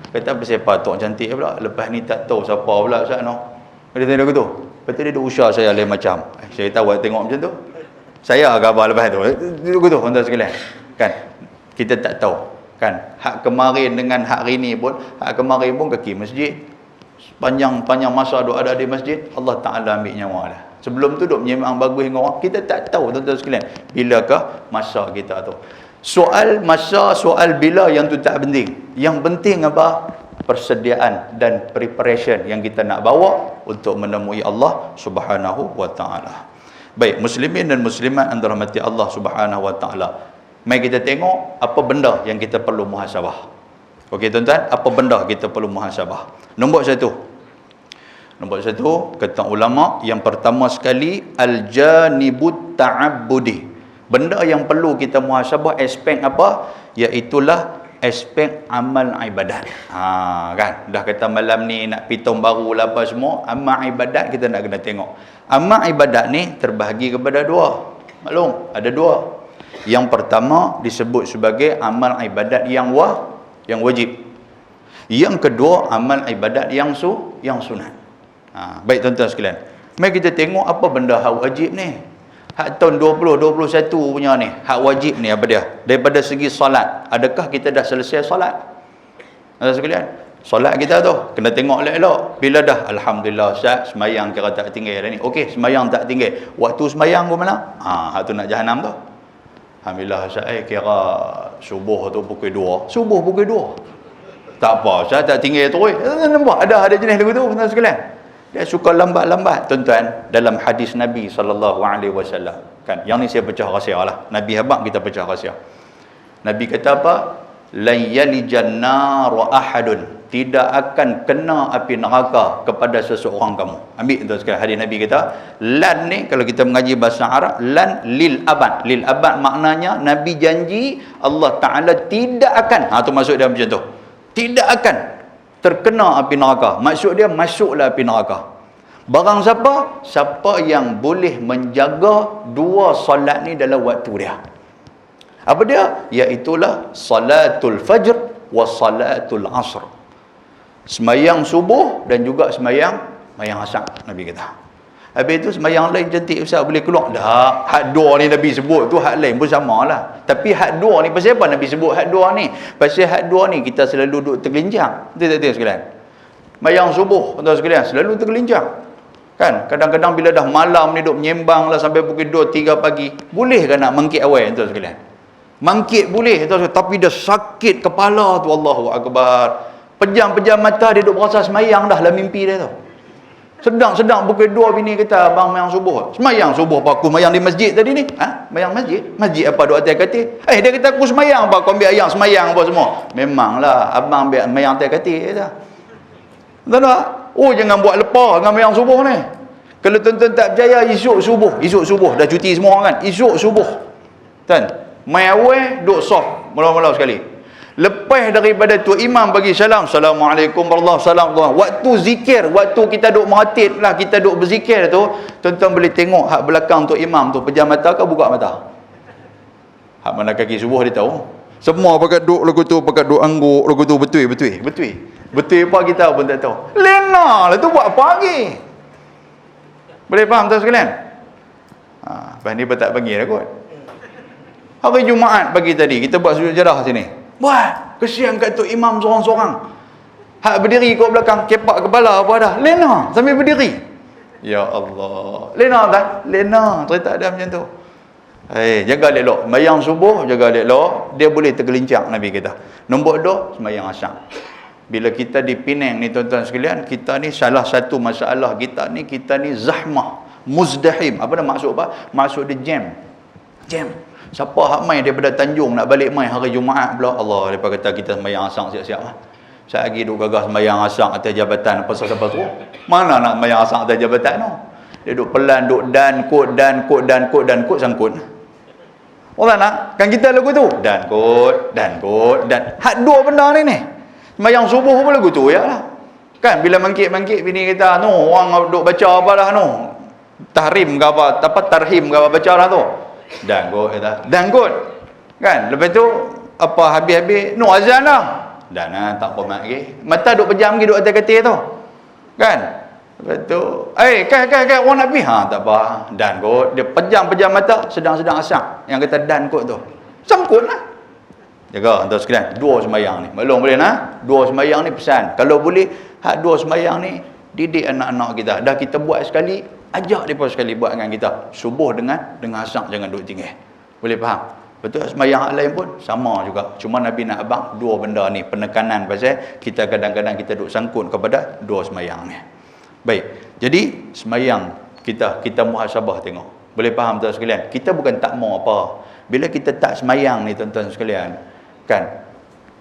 Kata apa siapa atok cantik pula, lepas ni tak tahu siapa pula Ustaz no. Dia tanya gitu. Lepas tu dia duk usah saya lain macam. Saya tahu tengok macam tu. Saya khabar lepas tu. Duduk gitu tuan-tuan sekalian. Kan? Kita tak tahu. Kan? Hak kemarin dengan hak hari ni pun, hak kemarin pun kaki masjid. Panjang masa duk ada di masjid, Allah Ta'ala ambil nyawa dah. Sebelum tu duk menyembang bagus dengan orang, kita tak tahu tuan-tuan sekalian, bilakah masa kita tu. Soal masa, soal bila yang tu tak penting. Yang penting apa? Persediaan dan preparation yang kita nak bawa untuk menemui Allah Subhanahu Wa Ta'ala. Baik, muslimin dan muslimat yang dirahmati Allah Subhanahu wa taala. Mari kita tengok apa benda yang kita perlu muhasabah. Okey tuan-tuan, apa benda kita perlu muhasabah? Nombor satu, kata ulama, yang pertama sekali al-janibut ta'abbudi. Benda yang perlu kita muhasabah aspek apa? Iaitulah aspek amal ibadat. Kan dah kata malam ni nak pitung baru lah apa semua, amal ibadat kita nak kena tengok. Amal ibadat ni terbahagi kepada dua. Maklum, ada dua. Yang pertama disebut sebagai amal ibadat yang wajib. Yang kedua amal ibadat yang sunat. Baik tuan-tuan sekalian, mari kita tengok apa benda hak wajib ni. Hak tahun 2021 punya ni, hak wajib ni apa dia? Daripada segi solat, adakah kita dah selesai solat? Tuan-tuan sekalian, solat kita tu kena tengok elok-elok. Bila dah alhamdulillah Ustaz, semayang kira tak tinggal dah ni. Okey, semayang tak tinggal. Waktu semayang ke mana? Hak tu nak jahanam tu. Alhamdulillah Ustaz, kira subuh tu pukul 2. Subuh pukul 2. Tak apa Ustaz, tak tinggal terus. Nampak ada jenis lagu tu tuan-tuan sekalian. Dia suka lambat-lambat. Tuan-tuan, dalam hadis Nabi SAW kan, yang ni saya pecah rahsia lah. Nabi habaq kita pecah rahsia. Nabi kata apa? Lan yalijan nar ahadun, tidak akan kena api neraka kepada seseorang kamu. Ambil tuan sekalian, hadis Nabi kata lan ni kalau kita mengaji bahasa Arab, lan lil abad. Lil abad maknanya Nabi janji Allah Taala tidak akan, tu maksud dia macam tu, tidak akan terkena api neraka. Maksud dia masuklah api neraka. Barang siapa yang boleh menjaga dua solat ni dalam waktu dia. Apa dia? Iaitulah salatul fajr wa salatul asr. Semayang subuh dan juga semayang asar, Nabi kata. Habis itu semayang lain cantik Ustaz boleh keluar. Dah, hak dua ni Nabi sebut tu, hak lain pun samalah. Tapi hak dua ni pasal apa Nabi sebut hak dua ni? Pasal hak dua ni kita selalu duduk tergelincang. Betul tak sekalian? Semayang subuh tuan sekalian selalu tergelincang. Kan, kadang-kadang bila dah malam ni duk menyembang lah sampai pukul 2 3 pagi. Boleh ke nak mangkit awal tuan sekalian? Mangkit boleh tuan, tapi dah sakit kepala tu, Allahu akbar. Pejam-pejam mata dia duk berasa semayang dah lah mimpi dia tu. Sedang pukul 2 bini kita abang mayang subuh. Semayang subuh apa aku semayang di masjid tadi ni? Mayang masjid? Masjid apa duk atas katil? Dia kata aku semayang apa aku ambil ayam semayang apa semua. Memanglah abang ambil mayang atas katil dah. Betul tak? Oh jangan buat lepas dengan mayang subuh ni. Kalau tuan-tuan tak percaya, esok subuh dah cuti semua kan. Esok subuh. Kan? Mai awal duk soft mula-mula sekali. Lepas daripada tu imam bagi salam, assalamualaikum warahmatullahi wabarakatuh. Waktu zikir, waktu kita duk meratib lah, kita duk berzikir tu, tuan-tuan boleh tengok hak belakang tu imam tu pejam mata ke buka mata? Hak mana kaki subuh dia tahu. Semua pakai duk lagu tu, pakai duk angguk lagu tu, betul apa kita pun tak tahu. Lena lah tu buat apa lagi? Boleh faham tuan sekalian? Lepas ni pun tak panggil dah kot. Hari Jumaat pagi tadi kita buat sujud jadah sini. Buat, kesian kat tu imam seorang-seorang. Hak berdiri kat belakang, kepak kepala apa dah. Lena sambil berdiri. Ya Allah. Lena tak? Lena, cerita ada macam tu. Jaga elok. Sembahyang subuh, jaga elok. Dia boleh tergelincang, Nabi kata. Nombor 2, sembahyang asar. Bila kita di Penang ni tuan-tuan sekalian, kita ni salah satu masalah kita ni zahmah, muzdahim. Apa dah maksud apa? Maksud dia jam. Siapa hak mai daripada Tanjung nak balik mai hari Jumaat pula, Allah depa kata kita sembahyang asar siap-siap lah. Saya lagi duk gagah sembahyang asar atas jabatan pasal siapa suruh. Mana nak sembahyang asar atas jabatan tu? Dia duk pelan duk dan kod sangkut. Orang nak kan kita lagu tu dan kod. Hak dua benda ni. Sembahyang subuh pun lagu tu ya lah. Kan bila mangkit bini kita tu orang duk baca apa dah tu. Tahrim ke apa, tarhim ke apa baca dah tu. Dan kot kan, lepas tu apa habis-habis azan dah dan tak apa mak lagi, mata duk pejam lagi duk atas katil tu kan. Lepas tu kan orang nak pergi tak apa dan kot, dia pejam mata sedang-sedang asar yang kata dan kot tu sangkut lah. Jaga tuan sekalian, dua sembahyang ni maklum boleh dua sembahyang ni pesan kalau boleh hak dua sembahyang ni didik anak-anak kita. Dah kita buat sekali, ajak mereka sekali buat dengan kita. Subuh dengan asar jangan duduk tinggal. Boleh faham? Betul, sembahyang lain pun sama juga. Cuma Nabi nak abang dua benda ni, penekanan pasal kita kadang-kadang kita duduk sangkut kepada dua sembahyang ni. Baik. Jadi sembahyang kita muhasabah tengok. Boleh faham tuan sekalian? Kita bukan tak mau apa. Bila kita tak semayang ni tuan-tuan sekalian, kan?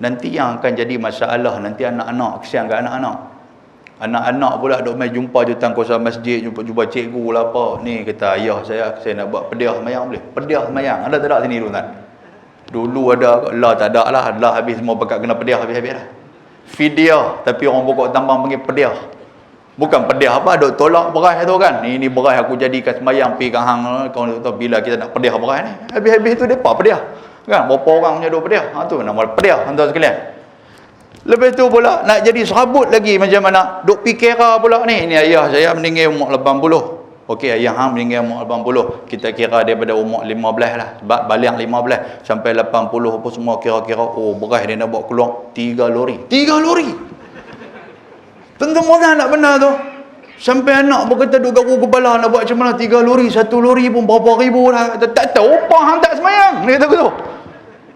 Nanti yang akan jadi masalah, nanti anak-anak, kesian kat anak-anak. Anak-anak pula duk mai jumpa jutan kawasan masjid, jumpa cikgu lah apa. Ni kata ayah saya nak buat pediah semayang boleh? Pediah semayang. Ada tak ada sini tuan-tuan? Dulu ada, lah tak ada lah. Lah habis semua pekat kena pediah habis-habis lah. Fidyah, tapi orang pokok tambang panggil pediah. Bukan pediah apa, duk tolak beras tu kan. Ni beras aku jadikan semayang pi kat hang. Kau tahu bila kita nak pediah beras ni. Habis-habis tu depa pediah. Kan berapa orang punya duk pediah. Ha tu nama pediah tuan sekalian. Lepas tu pula nak jadi serabut lagi macam mana? Duk pi kira pula ni. Ni ayah saya meninggal umur 80. Okey, ayah hang meninggal umur 80. Kita kira daripada umur 15 lah. Sebab balik 15 sampai 80 apa semua kira-kira. Oh, beras dia nak buat keluar 3 lori. 3 lori. Tentu mana nak benar tu. Sampai anak berkata duk garu kepala nak buat macam mana 3 lori. 1 lori pun berapa ribu dah. Tak tahu apa hang tak semayang. Dia kata tu.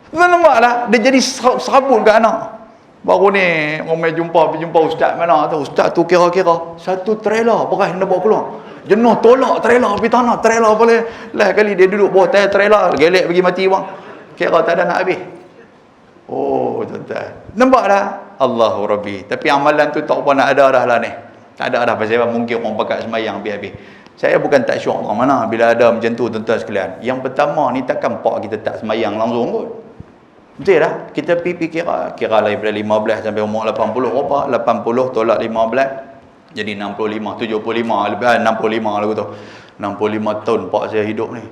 Tuan nampak lah. Dia jadi serabut kat anak. Baru ni orang jumpa ustaz mana tu. Ustaz tu kira-kira 1 trailer beras nak bawa keluar. Jenuh tolak trailer pergi tanah. Trailer boleh. Lah kali dia duduk bawah tayar trailer. Gelek pergi mati bang. Kira tak ada nak habis. Oh tuan-tuan. Nampak dah? Allahu Rabbi. Tapi amalan tu tak apa nak ada dah lah ni. Tak ada dah pasal mungkin orang pakat semayang habis-habis. Saya bukan tak syok orang mana bila ada macam tu tuan-tuan sekalian. Yang pertama ni takkan pak kita tak semayang langsung kot. Betul dah? Kita pergi kira lah daripada 15 sampai umur 80 berapa? 80 tolak 15 jadi 65, 75 lebih 65 lagu tu. 65 tahun pak saya hidup ni.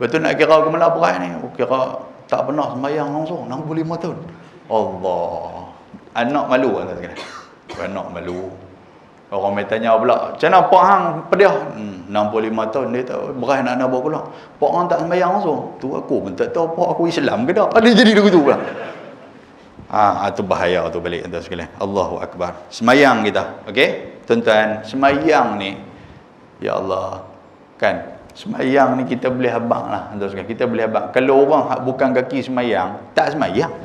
Betul nak kira ke mana beras ni? Kira tak pernah semayang langsung 65 tahun. Allah. Anak malu kan sekalian. Anak malu. Orang mai tanya pula, "Macam mana pak hang pediah?" 65 tahun dia tahu beras nak bawa keluar. Pak hang tak sembahyang langsung. Tu aku pun tak tahu pak aku Islam ke tak. Ada jadi begitu pula. Tu bahaya tu balik tuan sekalian. Allahu akbar. Semayang kita, okey? Tuan-tuan, semayang ni ya Allah. Kan? Semayang ni kita boleh habaq lah tuan sekalian. Kita boleh habaq. Kalau orang hak bukan kaki semayang, tak semayang.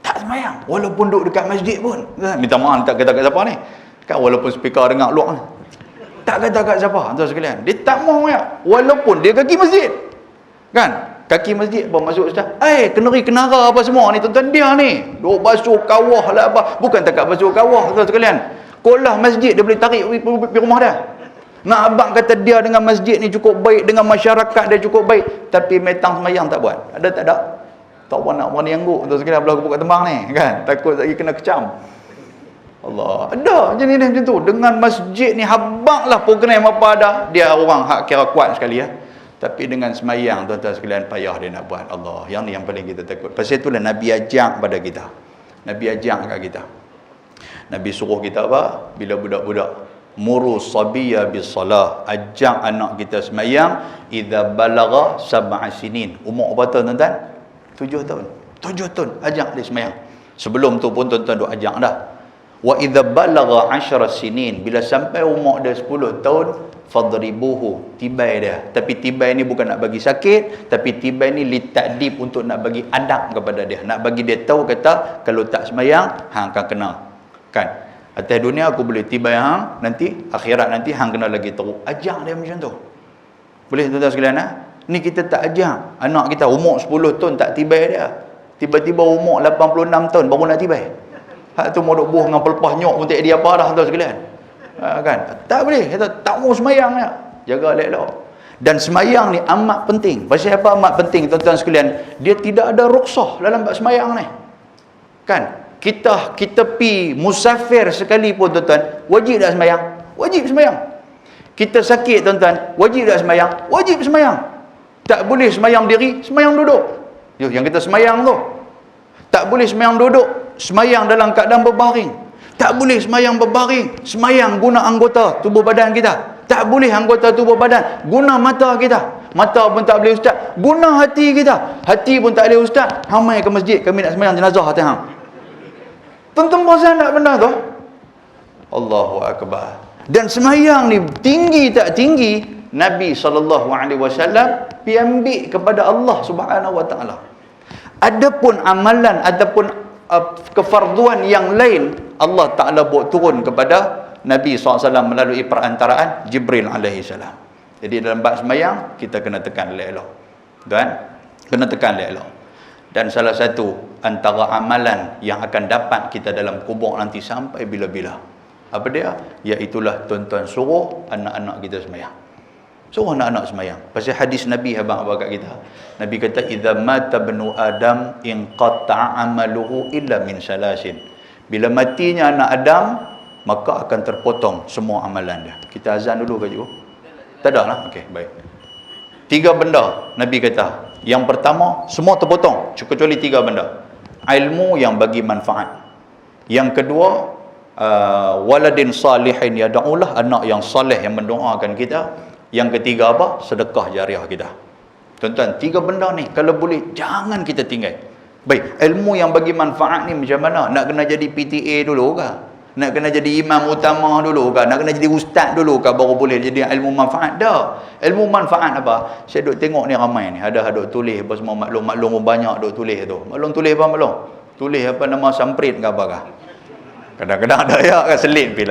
Tak semayang. Walaupun duduk dekat masjid pun. Minta maaf tak kata kat siapa ni. Kan walaupun speaker dengar luar ni. Tak kata kat siapa tuan sekalian. Dia tak mau ya. Walaupun dia kaki masjid. Kan? Kaki masjid apa masuk ustaz? Kenara apa semua ni tuan-tuan dia ni. Duk basuh kawah lah apa. Bukan takat basuh kawah tuan sekalian. Kolah masjid dia boleh tarik pergi rumah dia. Nak abang kata dia dengan masjid ni cukup baik, dengan masyarakat dia cukup baik, tapi metang semayang tak buat. Ada tak ada? Tak apa nak berani angguk tuan sekalian belah kepuk kat tembang ni kan. Takut lagi kena kecam. Allah. Ada je ni macam tu. Dengan masjid ni habaqlah program apa ada. Dia orang hak kira kuat sekali ya. Tapi dengan semayang tuan-tuan sekalian payah dia nak buat. Allah. Yang ni yang paling kita takut. Pasal itulah Nabi ajak pada kita. Nabi ajak kat kita. Nabi suruh kita apa? Bila budak-budak muru sabiyya bis-salah. Ajak anak kita semayang idza balagha 7 sinin. Umur berapa tahun tuan-tuan? 7 tahun. 7 tahun ajak dia semayang. Sebelum tu pun tuan-tuan duk ajak dah. Wa idza balagha 10 sinin, bila sampai umur dia 10 tahun fadribuhu, tibai dia. Tapi tibai ni bukan nak bagi sakit, tapi tibai ni litadib, untuk nak bagi adab kepada dia, nak bagi dia tahu kata kalau tak semayang hang akan kena. Kan? Atas dunia aku boleh tibai hang, nanti akhirat nanti hang kena lagi teruk. Ajak dia macam tu. Boleh tuan-tuan sekalian Ni kita tak ajak anak kita umur 10 tahun tak tibai dia. Tiba-tiba umur 86 tahun baru nak tibai. Hak tu mau duk buh dengan pelepah nyok pun tak dia apa dah tuan sekalian. Kan? Tak boleh. Kata tak mau semayang dia. Jaga elok-elok. Dan semayang ni amat penting. Pasal apa amat penting tuan-tuan sekalian? Dia tidak ada rukhsah dalam bab semayang ni. Kan? Kita pi musafir sekali pun tuan-tuan, wajib tak semayang? Wajib semayang. Kita sakit tuan-tuan, wajib tak semayang? Wajib semayang. Tak boleh semayang diri, semayang duduk. Yang kita semayang tu. Tak boleh semayang duduk, semayang dalam keadaan berbaring. Tak boleh semayang berbaring, semayang guna anggota tubuh badan kita. Tak boleh anggota tubuh badan, guna mata kita. Mata pun tak boleh ustaz, guna hati kita. Hati pun tak boleh ustaz, hang mai ke masjid kami nak semayang jenazah hati hang. Tentu pasal nak benda tu. Allahu akbar. Dan semayang ni tinggi tak tinggi, Nabi SAW pi ambil kepada Allah Subhanahu Wa Taala. Adapun amalan, adapun kefarduan yang lain, Allah Ta'ala buat turun kepada Nabi SAW melalui perantaraan Jibril alaihi salam. Jadi dalam bab sembahyang kita kena tekan elok-elok. Tuan, kena tekan elok-elok. Dan salah satu antara amalan yang akan dapat kita dalam kubur nanti sampai bila-bila, apa dia? Iaitulah tuan-tuan suruh anak-anak kita sembahyang. Suruh anak-anak sembahyang. Pasal hadis Nabi abang-abang kat kita. Nabi kata idza mata ibnu adam inqata'a amaluhu illa min salasin. Bila matinya anak Adam, maka akan terpotong semua amalan dia. Kita azan dulu ke cikgu? Tak ada lah. Okey, baik. 3 benda Nabi kata. Yang pertama, semua terpotong kecuali 3 benda. Ilmu yang bagi manfaat. Yang kedua, waladin salihin yad'ulah, anak yang soleh yang mendoakan kita. Yang ketiga apa? Sedekah jariah kita. Tuan-tuan, 3 benda ni kalau boleh jangan kita tinggal. Baik, ilmu yang bagi manfaat ni macam mana? Nak kena jadi PTA dulu ke? Nak kena jadi imam utama dulu ke? Nak kena jadi ustaz dulu ke baru boleh jadi ilmu manfaat? Dah. Ilmu manfaat apa? Saya duk tengok ni ramai ni, ada duk tulis apa semua maklum banyak duk tulis tu. Maklum tulis apa maklum? Tulis apa nama samprit ke apa ke? Kadang-kadang ada ya kan selit pi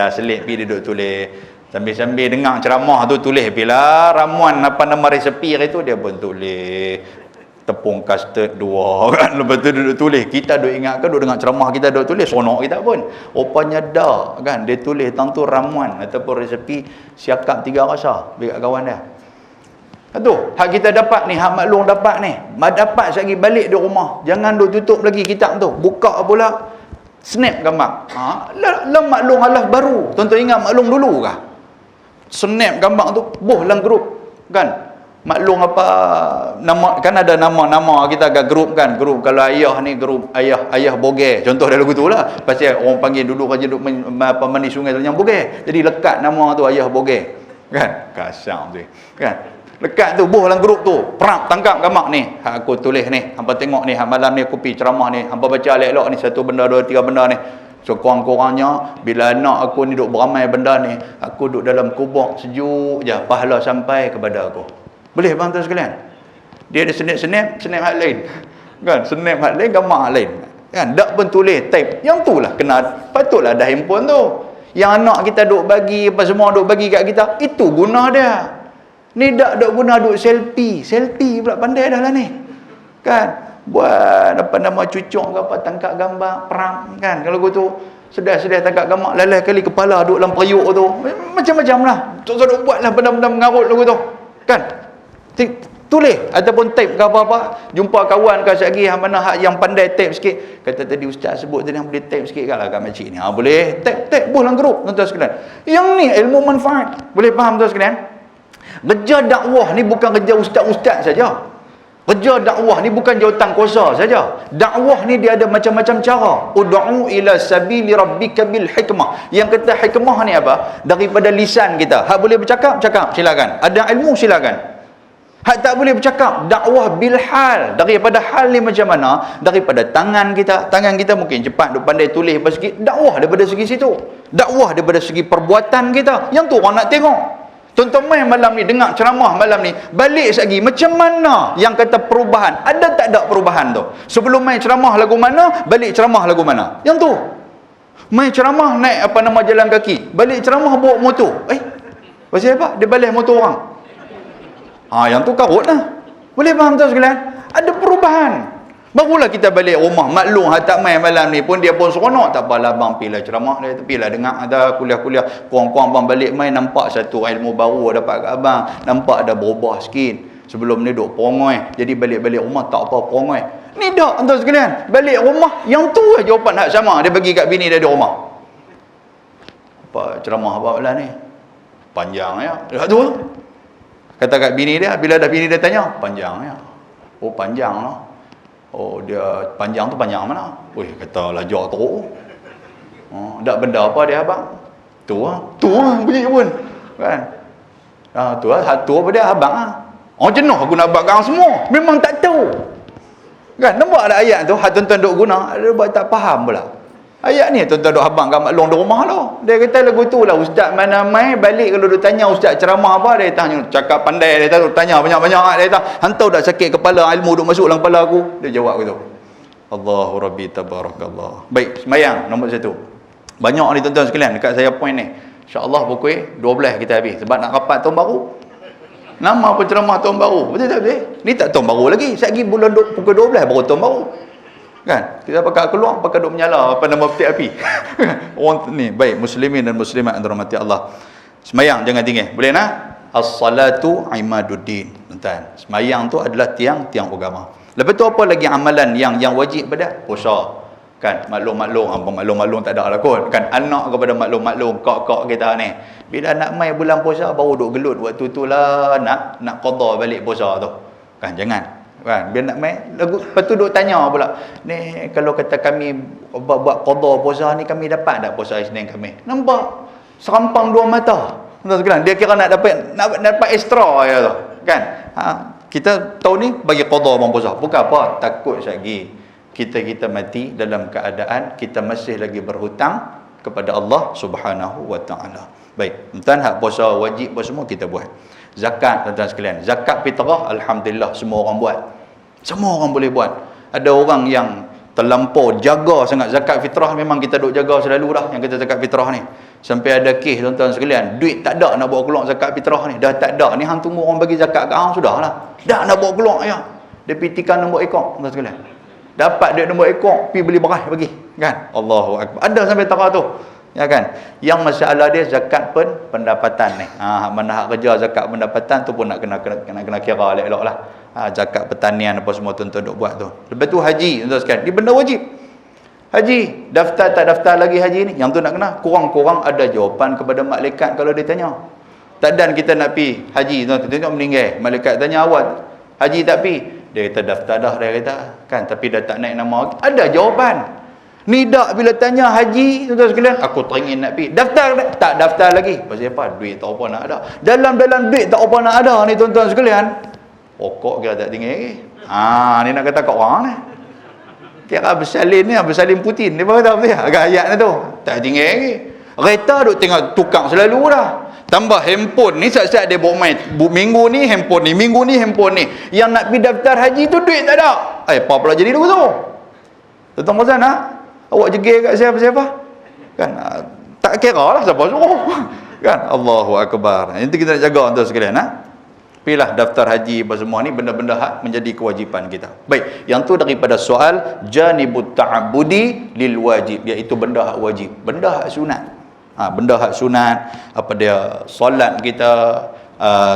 dia duk tulis. Sambil-sambil dengar ceramah tu tulis bila ramuan apa nama resepi itu dia pun tulis tepung custard 2 kan, lepas tu duduk tulis. Kita duk ingat kan duk dengar ceramah kita duk tulis sonok kita pun. Rupanya dah kan dia tulis tentu ramuan ataupun resepi siakap 3 rasa bagi kawan dia. Tu hak kita dapat ni, hak maklum dapat ni. Dapat sekali balik di rumah. Jangan duk tutup lagi kitab tu. Buka pula snap gambar. Lah maklum Allah baru. Tuan-tuan ingat maklum dulu kah? Snap gambar tu boh dalam grup kan. Maklum apa nama kan ada nama-nama kita agak grup kan. Grup kalau ayah ni grup ayah bogeh. Contoh dia lagu tu lah. Pasal orang panggil dulu kerja duduk mandi sungai yang bogeh. Jadi lekat nama tu ayah bogeh. Kan? Kasar tu. Kan? Lekat tu boh dalam grup tu. Perang tangkap gambar ni. Hak aku tulis ni. Hampa tengok ni. Hak malam ni aku pergi ceramah ni. Hampa baca elok-elok ni 1 benda 2 3 benda ni. So kurang-kurangnya bila anak aku ni duk beramai benda ni, aku duk dalam kubur sejuk je, pahala sampai kepada aku. Boleh bang tuan sekalian? Dia ada snap hak lain. Kan? Snap hak lain, gambar hak lain. Kan? Tak pun tulis, type. Yang tu lah kena, patutlah ada handphone tu. Yang anak kita duk bagi, apa semua duk bagi kat kita, itu guna dia. Ni tak duk guna duk selfie. Selfie pula pandai dah lah ni. Kan? Buat apa nama cucuk ke apa, tangkap gambar perang kan. Kalau gitu sedar-sedar tangkap gambar lalai kali kepala duduk dalam periuk tu. Macam-macam lah. Tok duk buatlah benda-benda mengarut lagu tu. Kan? Tulis ataupun type ke apa-apa. Jumpa kawan ke sekali mana hak yang pandai type sikit. Kata tadi ustaz sebut tadi yang boleh type sikit kan lah kat makcik ni. Boleh type dalam grup tuan-tuan sekalian. Yang ni ilmu manfaat. Boleh faham tuan sekalian? Kerja dakwah ni bukan kerja ustaz-ustaz saja. Kerja dakwah ni bukan jawatan kuasa saja. Dakwah ni dia ada macam-macam cara. Ud'u ila sabili rabbika bil hikmah. Yang kata hikmah ni apa? Daripada lisan kita. Hak boleh bercakap, cakap, silakan. Ada ilmu, silakan. Hak tak boleh bercakap, dakwah bil hal. Daripada hal ni macam mana? Daripada tangan kita. Tangan kita mungkin cepat duk pandai tulis apa sikit. Dakwah daripada segi situ. Dakwah daripada segi perbuatan kita. Yang tu orang nak tengok. Tuan-tuan main malam ni, dengar ceramah malam ni, balik lagi macam mana yang kata perubahan, ada tak ada perubahan tu? Sebelum main ceramah lagu mana, balik ceramah lagu mana? Yang tu. Main ceramah naik apa nama jalan kaki, balik ceramah bawa motor. Pasal apa? Dia balik motor orang. Yang tu karut lah. Boleh faham tuan sekalian? Ada perubahan. Barulah kita balik rumah, maklum hak tak main malam ni pun dia pun seronok. Tak apalah bang, pilah ceramah dia, pilah dengar ada kuliah-kuliah. Kurang-kurang bang balik main nampak satu ilmu baru dapat kat abang. Nampak ada berubah sikit. Sebelum ni duk perongoi, jadi balik-balik rumah tak apa perongoi. Ni dak tuan sekalian. Balik rumah yang tu lah jawapan hak sama dia bagi kat bini dia di rumah. Apa ceramah apa malam ni? Panjang ya. Dah tu. Kata kat bini dia, bila dah bini dia tanya, panjang ya. Oh panjang lah. Oh dia panjang tu panjang mana? Weh kata lajak teruk. Tak benda apa dia abang? Tu lah bunyi pun. Kan? Tu lah satu apa dia abang ah. Jenuh aku nak abang semua. Memang tak tahu. Kan? Nampak ada ayat tu hak tuan-tuan duk guna, ada buat tak faham pula. Ayat ni tuan-tuan duk abang kat maklong di rumah lah. Dia kata lagu tu lah ustaz mana mai balik kalau duk tanya ustaz ceramah apa dia tanya cakap pandai dia tahu tanya banyak-banyak dia kata hantau dak sakit kepala ilmu duk masuk dalam kepala aku. Dia jawab gitu. Allahu Rabbi tabarakallah. Baik, sembahyang nombor 1. Banyak ni tuan-tuan sekalian dekat saya point ni. Insya-Allah pukul 12 kita habis sebab nak rapat tahun baru. Nama pun ceramah tahun baru. Betul tak betul? Ni tak tahun baru lagi. Sekejap lagi bulan pukul 12 baru tahun baru. Kan? Kita pakai keluar, pakai duk menyala apa nama peti api. Orang ni, baik muslimin dan muslimat yang dirahmati Allah. Semayang jangan tinggal. Boleh nak? As-salatu imaduddin. Tuan. Semayang tu adalah tiang-tiang agama. Lepas tu apa lagi amalan yang wajib pada? Puasa. Kan, maklum-maklum, abang maklum-maklum tak ada lah kot. Kan, anak kepada maklum-maklum, kak-kak kita ni. Bila nak mai bulan puasa, baru duk gelut waktu tu lah, nak qada balik puasa tu. Kan, jangan. Kan, bila nak mai, lepas tu duk tanya pula. Ni, kalau kata kami buat qada puasa ni, kami dapat tak puasa Isnin kami? Nampak? Serampang dua mata. Dia kira nak dapat extra ya tu. Kan? Kita tahu ni bagi qada abang puasa. Bukan apa, takut lagi. Kita mati dalam keadaan kita masih lagi berhutang kepada Allah Subhanahu wa taala. Baik, tuan hak puasa wajib apa semua kita buat. Zakat tuan-tuan sekalian, zakat fitrah alhamdulillah semua orang buat. Semua orang boleh buat. Ada orang yang terlampau jaga sangat zakat fitrah, memang kita duk jaga selalu dah yang kita zakat fitrah ni. Sampai ada kes tuan-tuan sekalian, duit tak ada nak bawa keluar zakat fitrah ni, dah tak ada. Ni hang tunggu orang bagi zakat kat hang sudahlah. Dah nak bawa keluar ya. Dia pitikan nombor ekor tuan-tuan sekalian. Dapat duit nombor ekor, pergi beli beras bagi. Kan? Allahu Akbar. Ada sampai tara tu. Ya kan? Yang masalah dia zakat pendapatan ni. Mana hak kerja zakat pendapatan tu pun nak kena kira elok-elok lah. Zakat pertanian apa semua tuan-tuan duk buat tu. Lepas tu haji tuan-tuan sekalian. Dia benda wajib. Haji, daftar tak daftar lagi haji ni? Yang tu nak kena. Kurang-kurang ada jawapan kepada malaikat kalau dia tanya. Tak dan kita nak pi haji tuan-tuan tengok meninggal. Malaikat tanya awak haji tak pi? Dia kata daftar dah, dia kata kan, tapi dah tak naik nama. Ada jawapan. Ni dak bila tanya haji tuan-tuan sekalian, aku teringin nak pi. Daftar tak daftar lagi. Pasal apa? Duit tak apa nak ada. Dalam duit tak apa nak ada ni tuan-tuan sekalian. Pokok kira tak tinggal lagi. Ni nak kata kat orang ni. Kira bersalin ni, bersalin Putin. Dia kata apa dia? Agak ayat ni tu. Tak tinggal lagi. Kereta duk tengok tukang selalu dah. Tambah handphone ni saat-saat dia bawa main. Minggu ni handphone ni, minggu ni handphone ni. Yang nak pergi daftar haji tu duit tak ada. Apa pula jadi dulu tu? Tuan-tuan Mazan awak jegil kat siapa-siapa? Kan? Tak kira lah siapa suruh. Kan? Allahu Akbar. Itu kita nak jaga tuan sekalian. Pilih daftar haji apa semua ni benda-benda hak menjadi kewajipan kita. Baik, yang tu daripada soal janibut ta'abbudi lil wajib, iaitu benda hak wajib, benda hak sunat. Benda hak sunat, apa dia, solat kita,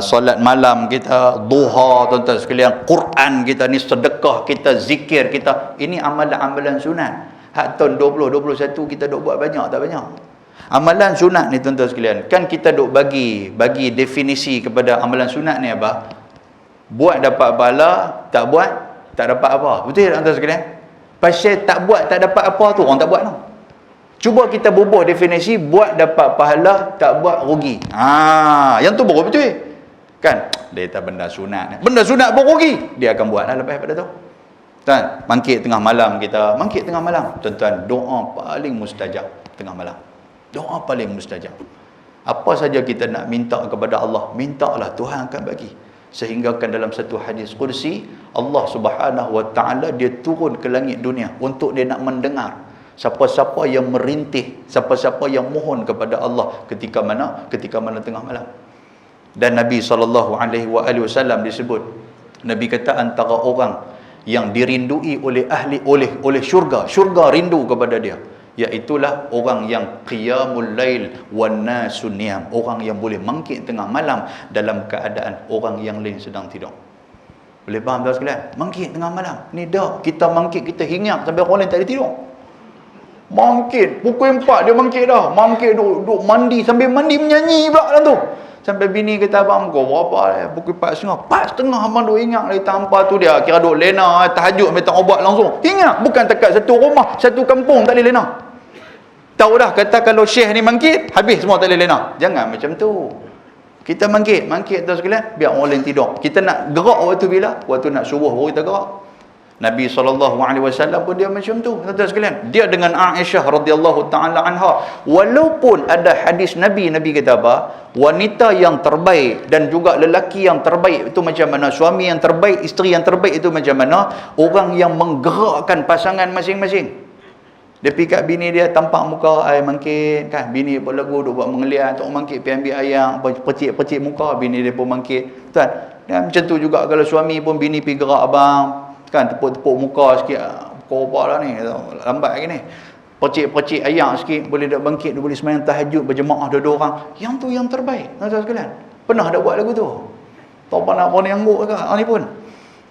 solat malam kita, duha tuan-tuan sekalian, Quran kita ni, sedekah kita, zikir kita, ini amalan-amalan sunat. Hak tahun 2021 kita duk buat banyak tak banyak? Amalan sunat ni tuan-tuan sekalian, kan kita duk bagi definisi kepada amalan sunat ni apa? Buat dapat pahala, tak buat tak dapat apa. Betul tak tuan-tuan sekalian? Pasal tak buat tak dapat apa tu orang tak buat tau. Cuba kita bubuh definisi buat dapat pahala, tak buat rugi. Yang tu baru betul. Kan? Dia tak benda sunat. Benda sunat pun rugi. Dia akan buat lah lepas pada tu. Tuan, mangkit tengah malam kita. Mangkit tengah malam. Tuan-tuan, doa paling mustajab tengah malam. Doa paling mustajab. Apa saja kita nak minta kepada Allah, mintalah, Tuhan akan bagi. Sehingga kan dalam satu hadis kursi, Allah Subhanahu wa taala dia turun ke langit dunia untuk dia nak mendengar siapa-siapa yang merintih, siapa-siapa yang mohon kepada Allah ketika mana tengah malam. Dan Nabi SAW disebut, Nabi kata antara orang yang dirindui oleh oleh syurga rindu kepada dia, iaitulah orang yang qiyamul lail wan nasun niyam, orang yang boleh mangkit tengah malam dalam keadaan orang yang lain sedang tidur. Boleh faham tak sekalian? Mangkit tengah malam ni dah kita mangkit, kita hinggap sampai orang lain tak ada tidur. Mangkit pukul 4 dia mangkit dah. Mangkit duk mandi, sambil mandi menyanyi pula dalam tu. Sampai bini kata abang kau berapa pukul 4.30. 4.30 abang duk ingat dari tanpa tu dia kira duk lena tahajud minta ubat langsung. Ingat bukan dekat satu rumah, satu kampung tak boleh lena. Tahu dah kata kalau syekh ni mangkit, habis semua tak boleh lena. Jangan macam tu. Kita mangkit tu sekalian biar orang lain tidur. Kita nak gerak waktu bila? Waktu nak subuh baru kita gerak. Nabi SAW pun dia macam tu, tuan-tuan sekalian. Dia dengan Aisyah radhiyallahu taala anha, walaupun ada hadis Nabi kata apa? Wanita yang terbaik dan juga lelaki yang terbaik itu macam mana? Suami yang terbaik, isteri yang terbaik itu macam mana? Orang yang menggerakkan pasangan masing-masing. Dia pergi kat bini dia, tampak muka air mangkit kan. Bini pun lagu duk buat mengelian, tok mangkit pergi ambil ayam, percik-percik muka, bini dia pun mangkit. Tuan, dan macam tu juga kalau suami pun bini pergi gerak abang, kan tepuk-tepuk muka sikit. Kau apa lah ni, lambat lagi ni. Percik-percik ayam sikit, boleh dak bangkit, dia boleh sembahyang tahajud berjemaah dua-dua orang. Yang tu yang terbaik. Tuan-tuan sekalian, pernah dak buat lagu tu? Tak pernah pun yang angguk ke ni pun.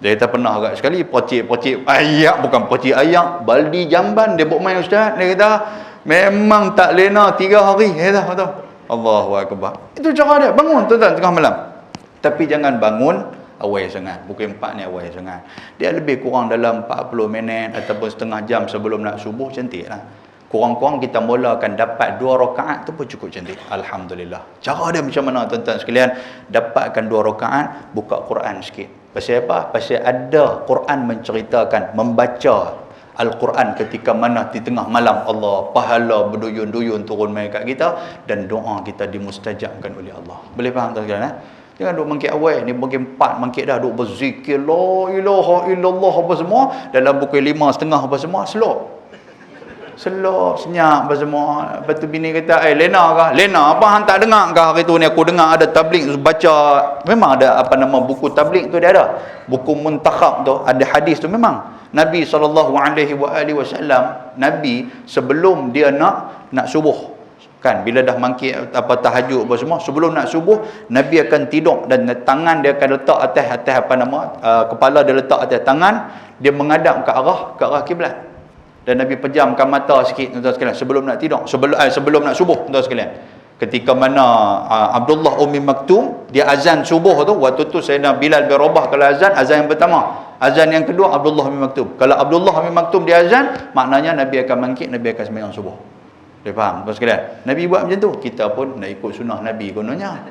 Dia kata pernah agak sekali percik-percik ayak, bukan percik ayak, baldi jamban dia buat main ustaz. Dia kata memang tak lena 3 hari. Dia kata Allahu akbar. Itu cara dia bangun tuan-tuan tengah malam. Tapi jangan bangun awal sangat. Pukul 4 ni awal sangat. Dia lebih kurang dalam 40 minit ataupun setengah jam sebelum nak subuh, cantiklah. Kurang-kurang kita mulakan dapat 2 rakaat tu pun cukup cantik. Alhamdulillah. Cara dia macam mana tuan-tuan sekalian? Dapatkan 2 rakaat, buka Quran sikit. Pasal apa? Pasal ada Quran menceritakan membaca Al-Quran ketika mana di tengah malam Allah pahala berduyun-duyun turun mai kat kita dan doa kita dimustajabkan oleh Allah. Boleh faham tak sekalian? Jangan duk mangkit awal ni pukul 4 mangkit dah duk berzikir la ilaha illallah apa semua, dalam pukul 5.30 apa semua slow senyap apa semua. Lepas tu bini kata, Lena kah? Lena apa hang tak dengar kah hari tu ni? Aku dengar ada tabligh baca. Memang ada apa nama buku tabligh tu dia ada. Buku muntakhab tu, ada hadis tu memang. Nabi SAW, Nabi sebelum dia nak subuh. Kan bila dah mangkit apa tahajud apa semua, sebelum nak subuh Nabi akan tidur dan tangan dia akan letak atas apa nama kepala dia letak atas tangan, dia menghadap ke arah kiblat. Dan Nabi pejamkan mata sikit tuan-tuan sekalian sebelum nak tidur, sebelum nak subuh tuan-tuan sekalian. Ketika mana Abdullah Ummi Maktum dia azan subuh tu, waktu tu Sayyidina Bilal bin Rabah kalau azan yang pertama, azan yang kedua Abdullah Ummi Maktum. Kalau Abdullah Ummi Maktum dia azan, maknanya Nabi akan bangkit, Nabi akan sembahyang subuh. Dia faham tuan sekalian? Nabi buat macam tu, kita pun nak ikut sunnah Nabi kononnya.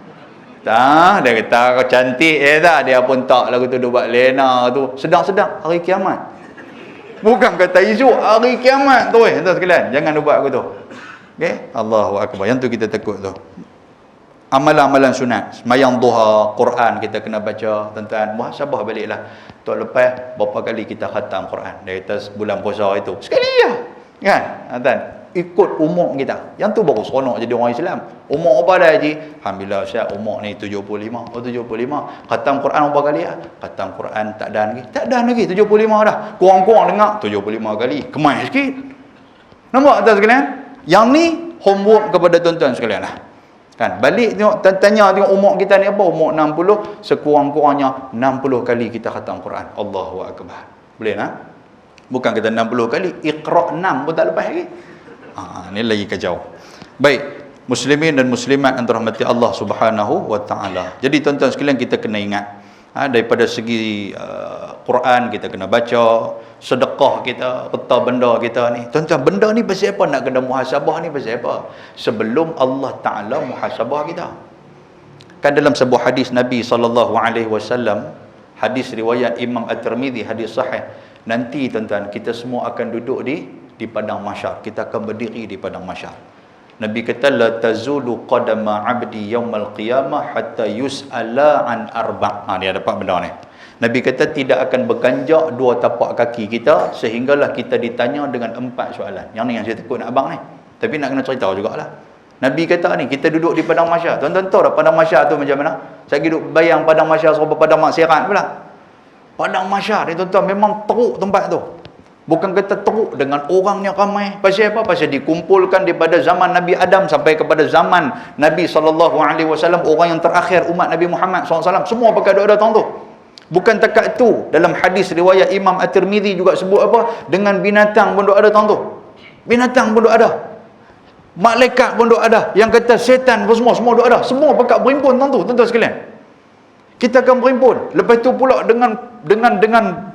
Dia kata kau cantik dia pun tak lagu tu dia buat lena tu. Sedang-sedang hari kiamat. Bukan kata isu hari kiamat tu tuan sekalian. Jangan buat aku tu. Okey? Allahu akbar. Yang tu kita takut tu. Amalan-amalan sunat, sembahyang duha, Quran kita kena baca, tuan-tuan. Muhasabah baliklah. Tu lepas berapa kali kita khatam Quran. Dia kata bulan puasa itu. Sekali je. Kan? Tuan, ikut umur kita. Yang tu baru seronok jadi orang Islam. Umur apa dah haji? Alhamdulillah Ustaz, umur ni 75. Oh 75. Khatam Quran berapa kali ah? Khatam Quran tak ada lagi. Tak ada lagi 75 dah. Kurang-kurang dengar 75 kali. Kemai sikit. Nampak tak sekalian? Yang ni homework kepada tuan-tuan sekalian lah. Kan? Balik tengok, tanya tengok umur kita ni apa? Umur 60, sekurang-kurangnya 60 kali kita khatam Quran. Allahu akbar. Boleh nah? Bukan kata 60 kali, Iqra 6 pun tak lepas lagi. Ni lagi kacau. Baik, muslimin dan muslimat yang dirahmati Allah Subhanahu wa taala. Jadi tuan-tuan sekalian kita kena ingat daripada segi Quran kita kena baca, sedekah kita, harta benda kita ni. Tuan-tuan, benda ni pasal apa nak kena muhasabah ni pasal apa? Sebelum Allah Taala muhasabah kita. Kan dalam sebuah hadis Nabi SAW, hadis riwayat Imam At-Tirmizi, hadis sahih. Nanti tuan-tuan kita semua akan duduk di padang mahsyar. Kita akan berdiri di padang mahsyar. Nabi kata la tazulu qadama 'abdi yaumal qiyamah hatta yus'ala an arba'. Dia dapat benda ni. Nabi kata tidak akan berganjak 2 tapak kaki kita sehinggalah kita ditanya dengan 4 soalan. Yang ni yang saya takut nak abang ni. Tapi nak kena cerita jugalah. Nabi kata ni kita duduk di padang mahsyar. Tuan-tuan tahu tak padang mahsyar tu macam mana? Saya duduk bayang padang mahsyar serupa padang maksiat pula. Padang mahsyar ni tuan-tuan memang teruk tempat tu. Bukan kata teruk dengan orang yang ramai. Pasal apa? Pasal dikumpulkan daripada zaman Nabi Adam sampai kepada zaman Nabi SAW, orang yang terakhir umat Nabi Muhammad SAW, semua pakai doa datang tu. Bukan takat tu, dalam hadis riwayat Imam At-Tirmizi juga sebut apa? Dengan binatang pun doa datang tu. Binatang pun doa ada. Malaikat pun doa ada. Yang kata setan pun semua doa ada. Semua pakai berimpun tentu, tuan-tuan sekalian. Kita akan berimpun. Lepas tu pula dengan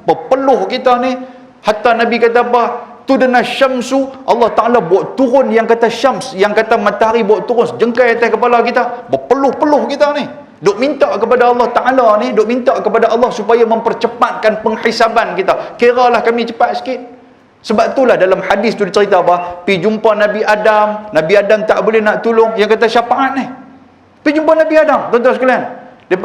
berpeluh kita ni, hatta Nabi kata apa? Tudna syamsu, Allah Ta'ala buat turun yang kata syams, yang kata matahari buat turun jengkai atas kepala kita. Berpeluh-peluh kita ni. Duk minta kepada Allah Ta'ala ni, duk minta kepada Allah supaya mempercepatkan penghisaban kita. Kiralah kami cepat sikit. Sebab itulah dalam hadis tu dicerita apa? Pergi jumpa Nabi Adam. Nabi Adam tak boleh nak tolong. Yang kata syafaat ni. Pergi jumpa Nabi Adam, tuan-tuan sekalian. Dia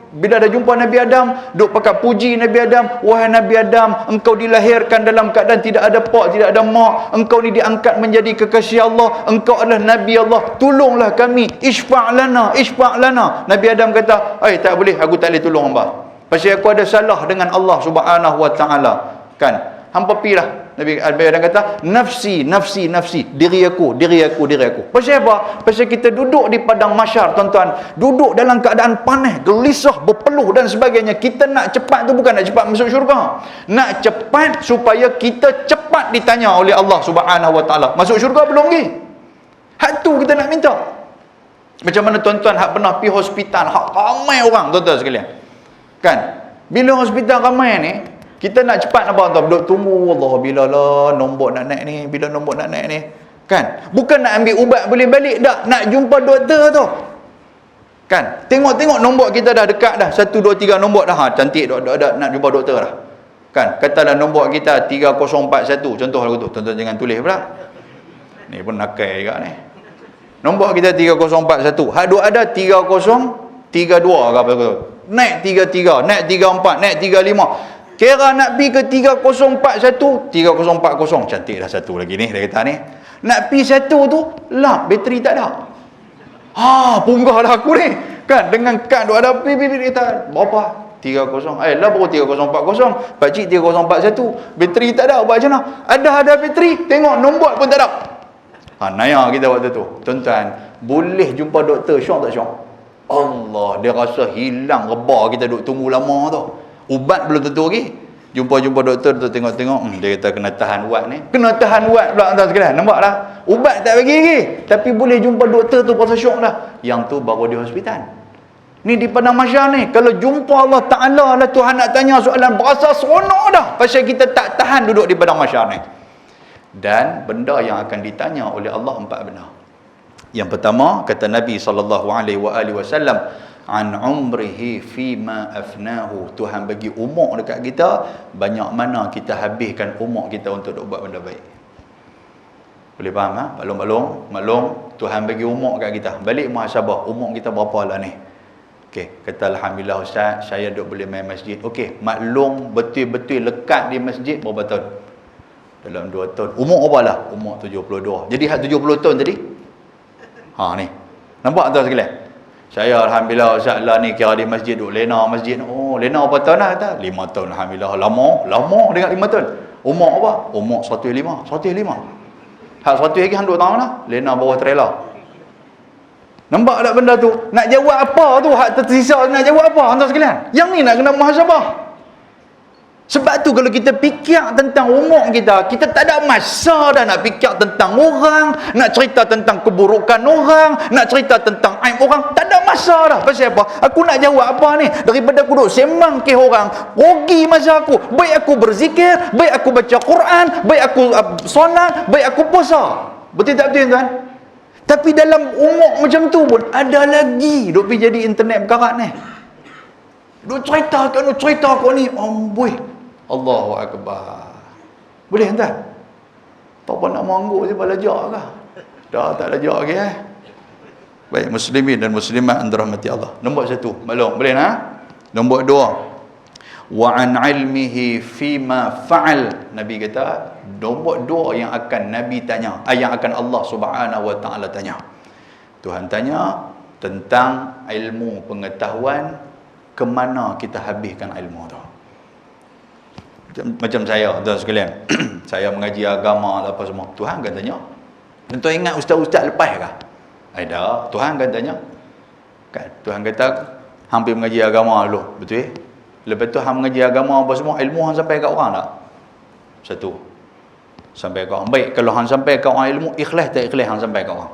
Bila dah jumpa Nabi Adam, duk pakat puji Nabi Adam. Wahai Nabi Adam, engkau dilahirkan dalam keadaan tidak ada pak, tidak ada mak. Engkau ni diangkat menjadi kekasih Allah. Engkau adalah Nabi Allah. Tolonglah kami. Isfa' lana, isfa' lana. Nabi Adam kata, tak boleh, aku tak boleh tolong hamba. Pasal aku ada salah dengan Allah Subhanahu wa taala. Kan? Hampa pilah. Nabi Adam kata, nafsi, nafsi, nafsi, diri aku, diri aku, diri aku. Pasal apa? Pasal kita duduk di padang mahsyar, tuan-tuan, duduk dalam keadaan panas, gelisah, berpeluh dan sebagainya. Kita nak cepat tu bukan nak cepat masuk syurga. Nak cepat supaya kita cepat ditanya oleh Allah Subhanahu wa taala. Masuk syurga belum lagi? Hak tu kita nak minta. Macam mana tuan-tuan hak pernah pergi hospital, hak ramai orang, tuan-tuan sekalian. Kan? Bila hospital ramai ni, kita nak cepat apa tuan? Duduk tunggu Allah bila lah nombor nak naik ni, bila nombor nak naik ni. Kan? Bukan nak ambil ubat boleh balik dah, nak jumpa doktor tu. Kan? Tengok-tengok nombor kita dah dekat dah. 1 2 3 nombor dah. Cantik dah nak jumpa doktor dah. Kan? Katalah nombor kita 3041. Contoh lagu tu. Tuan-tuan jangan tulis pula. Ni pun nakal juga ni. Nombor kita 3041. Hak duk ada 3032 ke apa tu. Naik 33, naik 34, naik 35. Kira nak pergi ke 3041, 3040. Cantik dah satu lagi ni, dia kata ni. Nak pergi satu tu, lap, bateri tak ada. Punggah dah aku ni. Kan, dengan kad tu ada pipi kata, berapa? 30. Lah baru 3040. Pakcik 3041. Bateri tak ada, buat macam mana? Ada bateri, tengok nombor pun tak ada. Naya kita waktu tu. Tuan-tuan, boleh jumpa doktor, syok tak syok? Allah, dia rasa hilang rebah kita duk tunggu lama tu. Ubat belum tentu lagi. Jumpa doktor tu tengok-tengok, dia kata kena tahan ubat ni. Kena tahan ubat pula tuan sekalian. Nampak dah? Ubat tak bagi lagi. Tapi boleh jumpa doktor tu pasal syok dah. Yang tu baru di hospital. Ni di padang mahsyar ni. Kalau jumpa Allah Ta'ala lah, Tuhan nak tanya soalan, berasa seronok dah. Pasal kita tak tahan duduk di padang mahsyar ni. Dan benda yang akan ditanya oleh Allah 4 benda. Yang pertama, kata Nabi SAW, an umrihi fima afnahu. Tuhan bagi umur dekat kita, banyak mana kita habiskan umur kita untuk buat benda baik. Boleh faham ha? Maklum Tuhan bagi umur dekat kita. Balik muhasabah, umur kita berapa lah ni? Okey, kata alhamdulillah ustaz, saya duk boleh main masjid. Okey, maklum betul-betul lekat di masjid berapa tahun? Dalam 2 tahun. Umur apa lah? Umur 72. Jadi hak 70 tahun tadi? Ni. Nampak tuan sekalian? Saya alhamdulillah ustaz lah ni kira di masjid duk lena masjid. Lena berapa tahun dah kata? 5 tahun alhamdulillah. Lama dengan 5 tahun. Umur apa? Umur 105. Hak 100 lagi hang 2 tahun lah. Lena bawah trailer. Nampak tak benda tu? Nak jawab apa tu? Hak tersisa nak jawab apa tuan sekalian? Yang ni nak kena muhasabah. Sebab tu kalau kita fikir tentang umur kita, kita tak ada masa dah nak fikir tentang orang, nak cerita tentang keburukan orang, nak cerita tentang aib orang. Tak ada masa dah. Pasal apa? Aku nak jawab apa ni? Daripada aku duduk sembang ke orang, rugi masa aku. Baik aku berzikir, baik aku baca Quran, baik aku solat, baik aku puasa. Betul tak betul tuan? Tapi dalam umur macam tu pun ada lagi duk pergi jadi internet berkarat ni. Duk cerita kau ni, amboi. Allahu Akbar. Boleh tuan? Tak apa nak mengangguk je belajar ke? Dah tak belajar lagi Baik, muslimin dan muslimat yang dirahmati Allah. Nombor 1, maklum. Boleh nah? Nombor 2. Wa an ilmihi fima fa'al. Nabi kata, nombor 2 yang akan Nabi tanya, yang akan Allah Subhanahu wa taala tanya. Tuhan tanya tentang ilmu pengetahuan, ke mana kita habiskan ilmu tu. Macam saya, tuan sekalian, saya mengaji agama apa semua. Tuhan akan tanya. Tuan ingat ustaz-ustaz lepas ke? Ada. Tuhan akan tanya. Kan? Tuhan kata, hampir mengaji agama dulu. Betul? Lepas tu hang mengaji agama apa semua, ilmu hang sampai kat orang tak? 1. Sampai kat orang. Baik, kalau hang sampai kat orang ilmu, ikhlas tak ikhlas hang sampai kat orang?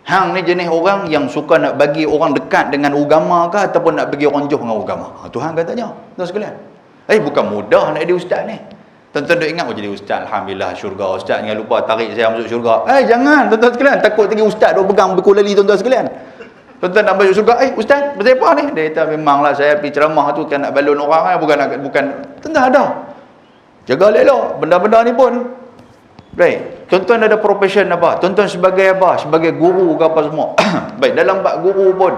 Hang ni jenis orang yang suka nak bagi orang dekat dengan agama ke ataupun nak bagi orang jauh dengan agama? Tuhan akan tanya. Tuan sekalian. Bukan mudah nak jadi ustaz ni. Tuan-tuan duk ingat jadi ustaz, alhamdulillah syurga. Ustaz jangan lupa tarik saya masuk syurga. Jangan tuan-tuan sekalian, takut tinggi ustaz duk pegang buku lali tuan-tuan sekalian. Tuan-tuan nak masuk syurga, ustaz, pasal apa ni? Dia kata memanglah saya pergi ceramah tu kan nak balon orang bukan tuan-tuan ada. Jaga elok benda-benda ni pun. Baik, tuan-tuan ada profession apa? Tuan-tuan sebagai apa? Sebagai guru ke apa semua. Baik, dalam bab guru pun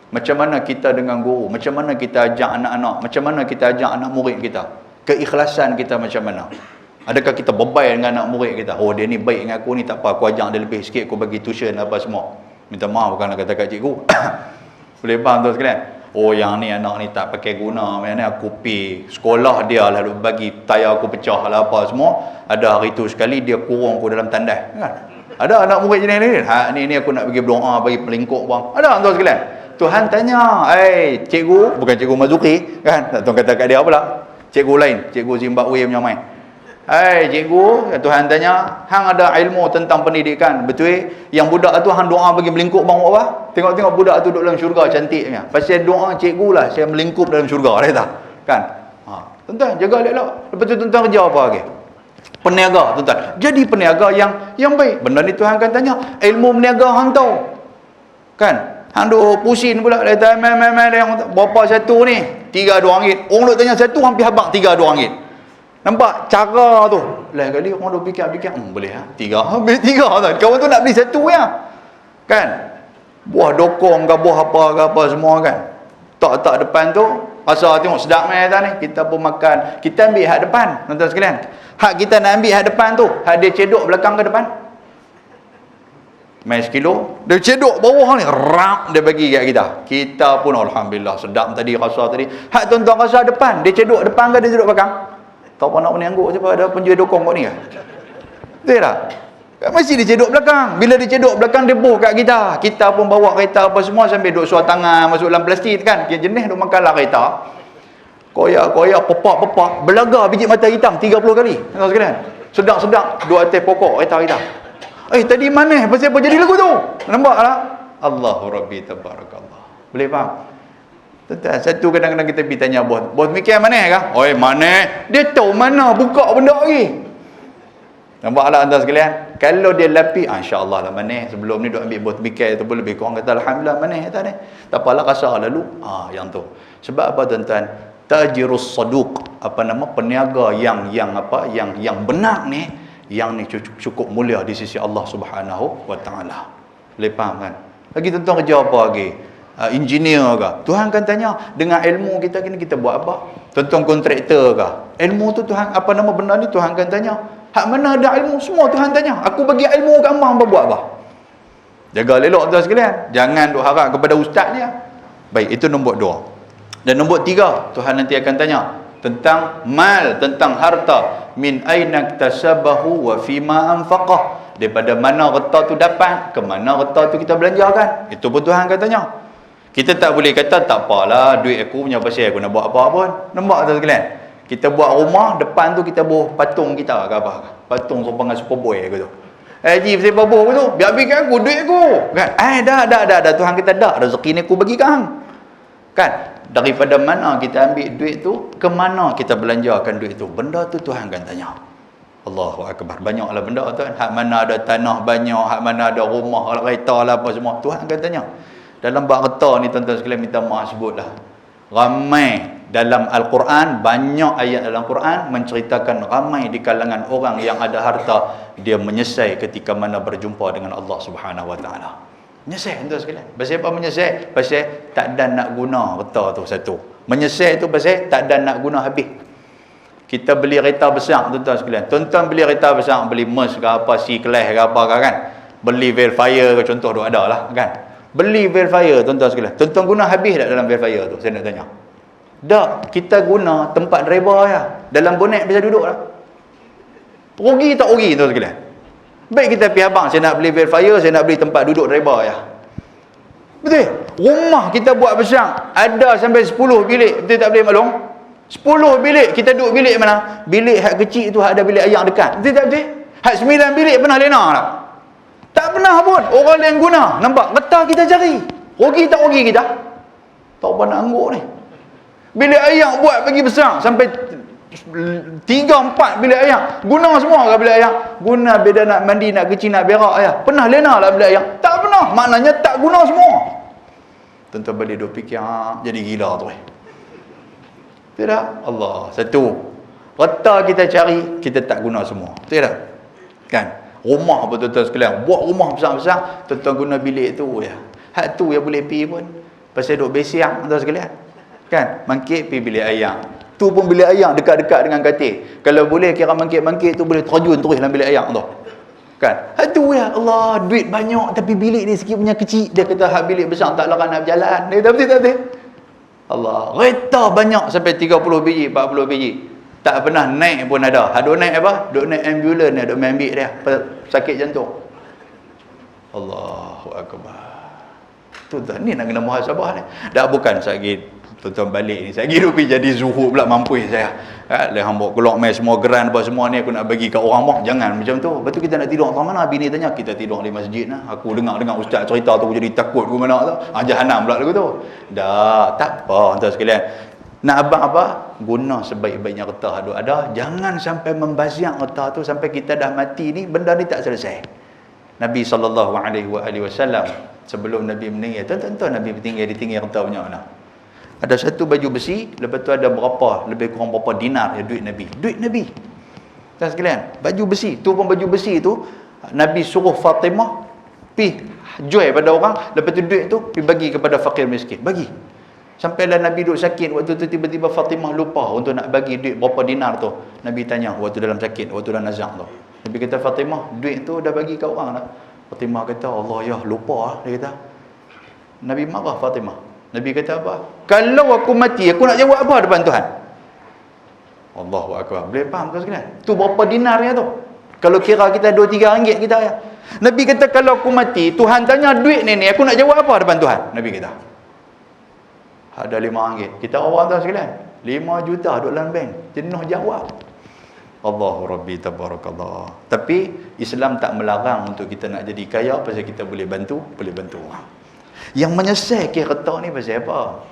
Macam mana kita dengan guru, macam mana kita ajak anak-anak, macam mana kita ajak anak murid kita. Keikhlasan kita macam mana. Adakah kita bebai dengan anak murid kita? Oh, dia ni baik dengan aku ni, tak apa, aku ajak dia lebih sikit, aku bagi tuition apa semua. Minta maaf bukan nak kata kat cikgu. Boleh faham tu sekalian? Oh, yang ni anak ni tak pakai guna, macam ni aku pergi sekolah dia lah, bagi tayar aku pecah lah apa semua. Ada hari tu sekali dia kurung aku dalam tandai, kan? Ada anak murid jenis ni, ni aku nak pergi berdoa, bagi pelingkuk bang. Ada tuan sekalian. Tuhan tanya, cikgu, bukan cikgu Mazuki, kan? Tak tahu kata kat dia pula. Cikgu lain, cikgu Zimbabwe punya main. Cikgu, Tuhan tanya, hang ada ilmu tentang pendidikan, betul? Yang budak tu hang doa bagi melingkup bang apa? Tengok-tengok budak tu duduk dalam syurga cantiknya. Pasal doa cikgu lah saya melingkup dalam syurga, dia tak? Kan? Tuan-tuan, jaga elok-elok. Lepas tu tuan-tuan kerja apa lagi? Peniaga, tuan-tuan. Jadi peniaga yang baik. Benda ni Tuhan akan tanya, ilmu peniaga hang tahu. Kan? Hang duk pusing pula, dia kata, yang berapa satu ni? RM3 2. Orang duk tanya satu, hampir habaq RM3 2. Nampak cara tu. Lain kali orang duk fikir-fikir, boleh ha? 3, ambil 3 tuan. Kawan tu nak beli satu ya. Kan? Buah dokong ke buah apa ke apa semua kan. Tak depan tu, rasa tengok sedap mai dah ni. Kita pun makan. Kita ambil hak depan, tuan-tuan sekalian. Hak kita nak ambil hak depan tu, hak dia cedok belakang ke depan. Mai sekilo, dia cedok bawah ni, rap dia bagi kat kita. Kita pun alhamdulillah sedap tadi rasa tadi. Hak tuan-tuan rasa depan, dia cedok depan ke dia cedok belakang? Tak apa nak menangguk siapa ada penjual dokong kat ni ke? Betul tak? Mesti dia cedok belakang. Bila dia cedok belakang, dia boh kat kita. Kita pun bawa kereta apa semua sambil duk suar tangan masuk dalam plastik kan. Dia jenis duk makan lah kereta. Koyak-koyak, pepak-pepak. Belaga biji mata hitam 30 kali. Tuan sekalian. Sedap-sedap duk atas pokok kereta kita. Tadi mana? Pasal apa jadi lagu tu? Nampak tak? Allahu Rabbi Tabarakallah. Boleh faham? Satu kadang-kadang kita pergi tanya bos. Bos mikir mana kah? Mana? Dia tahu mana buka benda lagi. Nampak tak tuan sekalian? Kalau dia lapis, insya-Allah lah mana. Sebelum ni duk ambil bos mikir tu pun lebih kurang kata alhamdulillah mana kata ni. Tak apalah rasa lalu. Yang tu. Sebab apa tuan-tuan? Tajirus saduq, peniaga yang benar ni, yang ni cukup mulia di sisi Allah Subhanahu wa taala. Boleh faham kan? Lagi tuan-tuan kerja apa lagi? Engineer ke? Tuhan akan tanya, dengan ilmu kita ni kita buat apa? Tuan-tuan kontraktor ke? Ilmu tu Tuhan, benda ni Tuhan akan tanya. Hak mana ada ilmu, semua Tuhan tanya. Aku bagi ilmu kat hangpa buat apa? Jaga elok tuan sekalian. Jangan duk harap kepada ustaz dia. Baik, itu nombor 2. Dan nombor 3, Tuhan nanti akan tanya tentang mal, tentang harta. Min aina iktasabahu wa fima anfaqah. Daripada mana harta tu dapat, ke mana harta tu kita belanjakan. Itu pun Tuhan akan tanya. Kita tak boleh kata tak apalah duit aku punya pasal aku nak buat apa pun. Nampak tak sekalian? Kita buat rumah, depan tu kita buat patung kita ke apa? Patung sopangan Superboy aku tu. Ji pasal apa aku tu? Biar bagi aku duit aku. Kan? Dah. Tuhan kata dah, rezeki ni aku bagi kau hang. Kan? Daripada mana kita ambil duit tu, ke mana kita belanjakan duit tu. Benda tu Tuhan akan tanya. Allahu Akbar. Banyaklah benda tu. Hak mana ada tanah banyak, hak mana ada rumah, kereta lah apa semua. Tuhan akan tanya. Dalam bab harta ni tuan-tuan sekalian minta maaf sebutlah. Ramai dalam Al-Quran, banyak ayat dalam Quran menceritakan ramai di kalangan orang yang ada harta, dia menyesal ketika mana berjumpa dengan Allah Subhanahu Wa Taala. Menyesal tuan sekalian. Pasal apa menyesal? Pasal tak ada nak guna harta tu satu. Menyesal tu pasal tak ada nak guna habis. Kita beli kereta besar tuan-tuan sekalian. Tuan-tuan beli kereta besar, beli Merc ke apa, C-Class ke apa kan. Beli Velfire ke contoh tu ada lah kan. Beli Velfire tuan-tuan sekalian. Tuan-tuan guna habis tak dalam Velfire tu? Saya nak tanya. Tak, kita guna tempat driver ya. Dalam bonet bisa duduk lah. Rugi tak rugi tuan sekalian? Baik kita pergi abang, saya nak beli Velfire, saya nak beli tempat duduk driver ya. Betul? Rumah kita buat besar, ada sampai 10 bilik. Betul tak boleh maklum? 10 bilik, kita duduk bilik mana? Bilik hak kecil tu ada bilik air dekat. Betul tak betul? Hak 9 bilik pernah lena tak? Tak pernah pun. Orang lain guna. Nampak? Getah kita cari. Rugi tak rugi kita? Tak apa nak angguk ni. Bilik air buat bagi besar. Sampai 3-4 bilik air. Guna semua ke bilik air? Guna beda nak mandi, nak kecil, nak berak air. Pernah lena lah bilik air? Tak pernah. Maknanya tak guna semua. Tuan-tuan balik duk fikir, jadi gila tu. Tidak? Allah. Satu. Rata kita cari, kita tak guna semua. Betul tak? Kan? Rumah betul-betul sekalian. Buat rumah besar-besar, tuan-tuan guna bilik tu ya. Hak tu yang boleh pergi pun. Pasal duk besiang tuan sekalian. Kan? Mangkit pergi bilik ayam. Tu pun bilik ayam dekat-dekat dengan katil. Kalau boleh kira mangkit-mangkit tu boleh terjun terus dalam bilik ayam tu. Kan? Aduh ya Allah, duit banyak tapi bilik ni sikit punya kecil. Dia kata hak bilik besar tak larang nak berjalan. Dia kata betul tak betul? Allah, kereta banyak sampai 30 biji, 40 biji. Tak pernah naik pun ada. Duk naik apa? Duk naik ambulans ni, duk ambil dia sakit jantung. Allahu akbar. Tuan-tuan ni nak kena muhasabah ni. Dah bukan sakit tuan-tuan balik ni. Saya hidup jadi zuhud pula mampu saya. Dia hambuk keluar main semua geran apa semua ni aku nak bagi kat orang mah. Jangan macam tu. Lepas tu kita nak tidur mana bini tanya kita tidur di masjid nah. Aku dengar ustaz cerita tu aku jadi takut ke mana tu. Jahanam pula lagu tu. Dah, tak apa tuan sekalian. Nak abang apa? Guna sebaik-baiknya getah ada. Jangan sampai membaziak getah tu sampai kita dah mati ni benda ni tak selesai. Nabi SAW sebelum Nabi meninggal, tuan-tuan Nabi ditinggal getah punya mana? Ada satu baju besi, lepas tu ada berapa, lebih kurang berapa dinar ya duit Nabi. Duit Nabi. Tuan sekalian, baju besi, tu pun baju besi tu Nabi suruh Fatimah pi jual pada orang, lepas tu duit tu pi bagi kepada fakir miskin. Bagi. Sampailah Nabi duduk sakit waktu tu tiba-tiba Fatimah lupa untuk nak bagi duit berapa dinar tu. Nabi tanya waktu dalam sakit, waktu dalam nazak tu. Nabi kata Fatimah, duit tu dah bagi kat orang dah. Fatimah kata Allah ya lupa dia kata. Nabi marah Fatimah. Nabi kata apa? Kalau aku mati, aku nak jawab apa depan Tuhan? Allahu akbar. Boleh faham ke sekalian? Tu berapa dinarnya tu? Kalau kira kita 2-3 ringgit kita ya. Nabi kata kalau aku mati, Tuhan tanya duit ni aku nak jawab apa depan Tuhan? Nabi kata. Ada 5 ringgit. Kita orang tu sekalian. 5 juta duduk dalam bank. Jenuh jawab. Allahu Rabbi tabarakallah. Tapi Islam tak melarang untuk kita nak jadi kaya pasal kita boleh bantu orang. Yang menyelesaikan kereta ni pasal apa?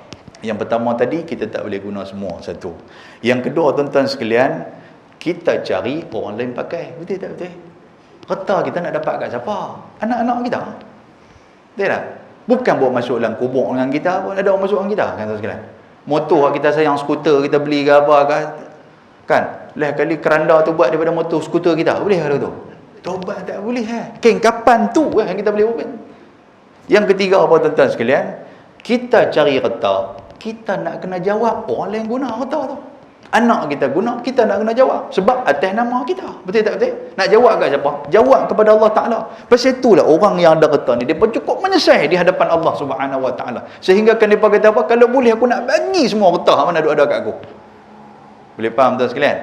Yang pertama tadi kita tak boleh guna semua satu. Yang kedua tuan-tuan sekalian, kita cari orang lain pakai. Betul tak betul? Kereta kita nak dapat kat siapa? Anak-anak kita. Betul tak? Bukan buat masuk dalam kubur dengan kita pun ada orang masuk dengan kita kan tuan sekalian. Motor kita sayang skuter kita beli ke apa kan? Lah kali keranda tu buat daripada motor skuter kita. Boleh ke tu? Tobat tak boleh Ken kapan tu yang kita boleh buat? Yang ketiga apa tuan-tuan sekalian? Kita cari kereta, kita nak kena jawab orang lain guna kereta tu. Anak kita guna, kita nak kena jawab sebab atas nama kita. Betul tak betul? Nak jawab kat siapa? Jawab kepada Allah Taala. Pasal itulah orang yang ada kereta ni depa cukup menyesal di hadapan Allah Subhanahu Wa Taala. Sehingga kan depa kata apa? Kalau boleh aku nak bagi semua kereta mana ada kat aku. Boleh faham tuan sekalian?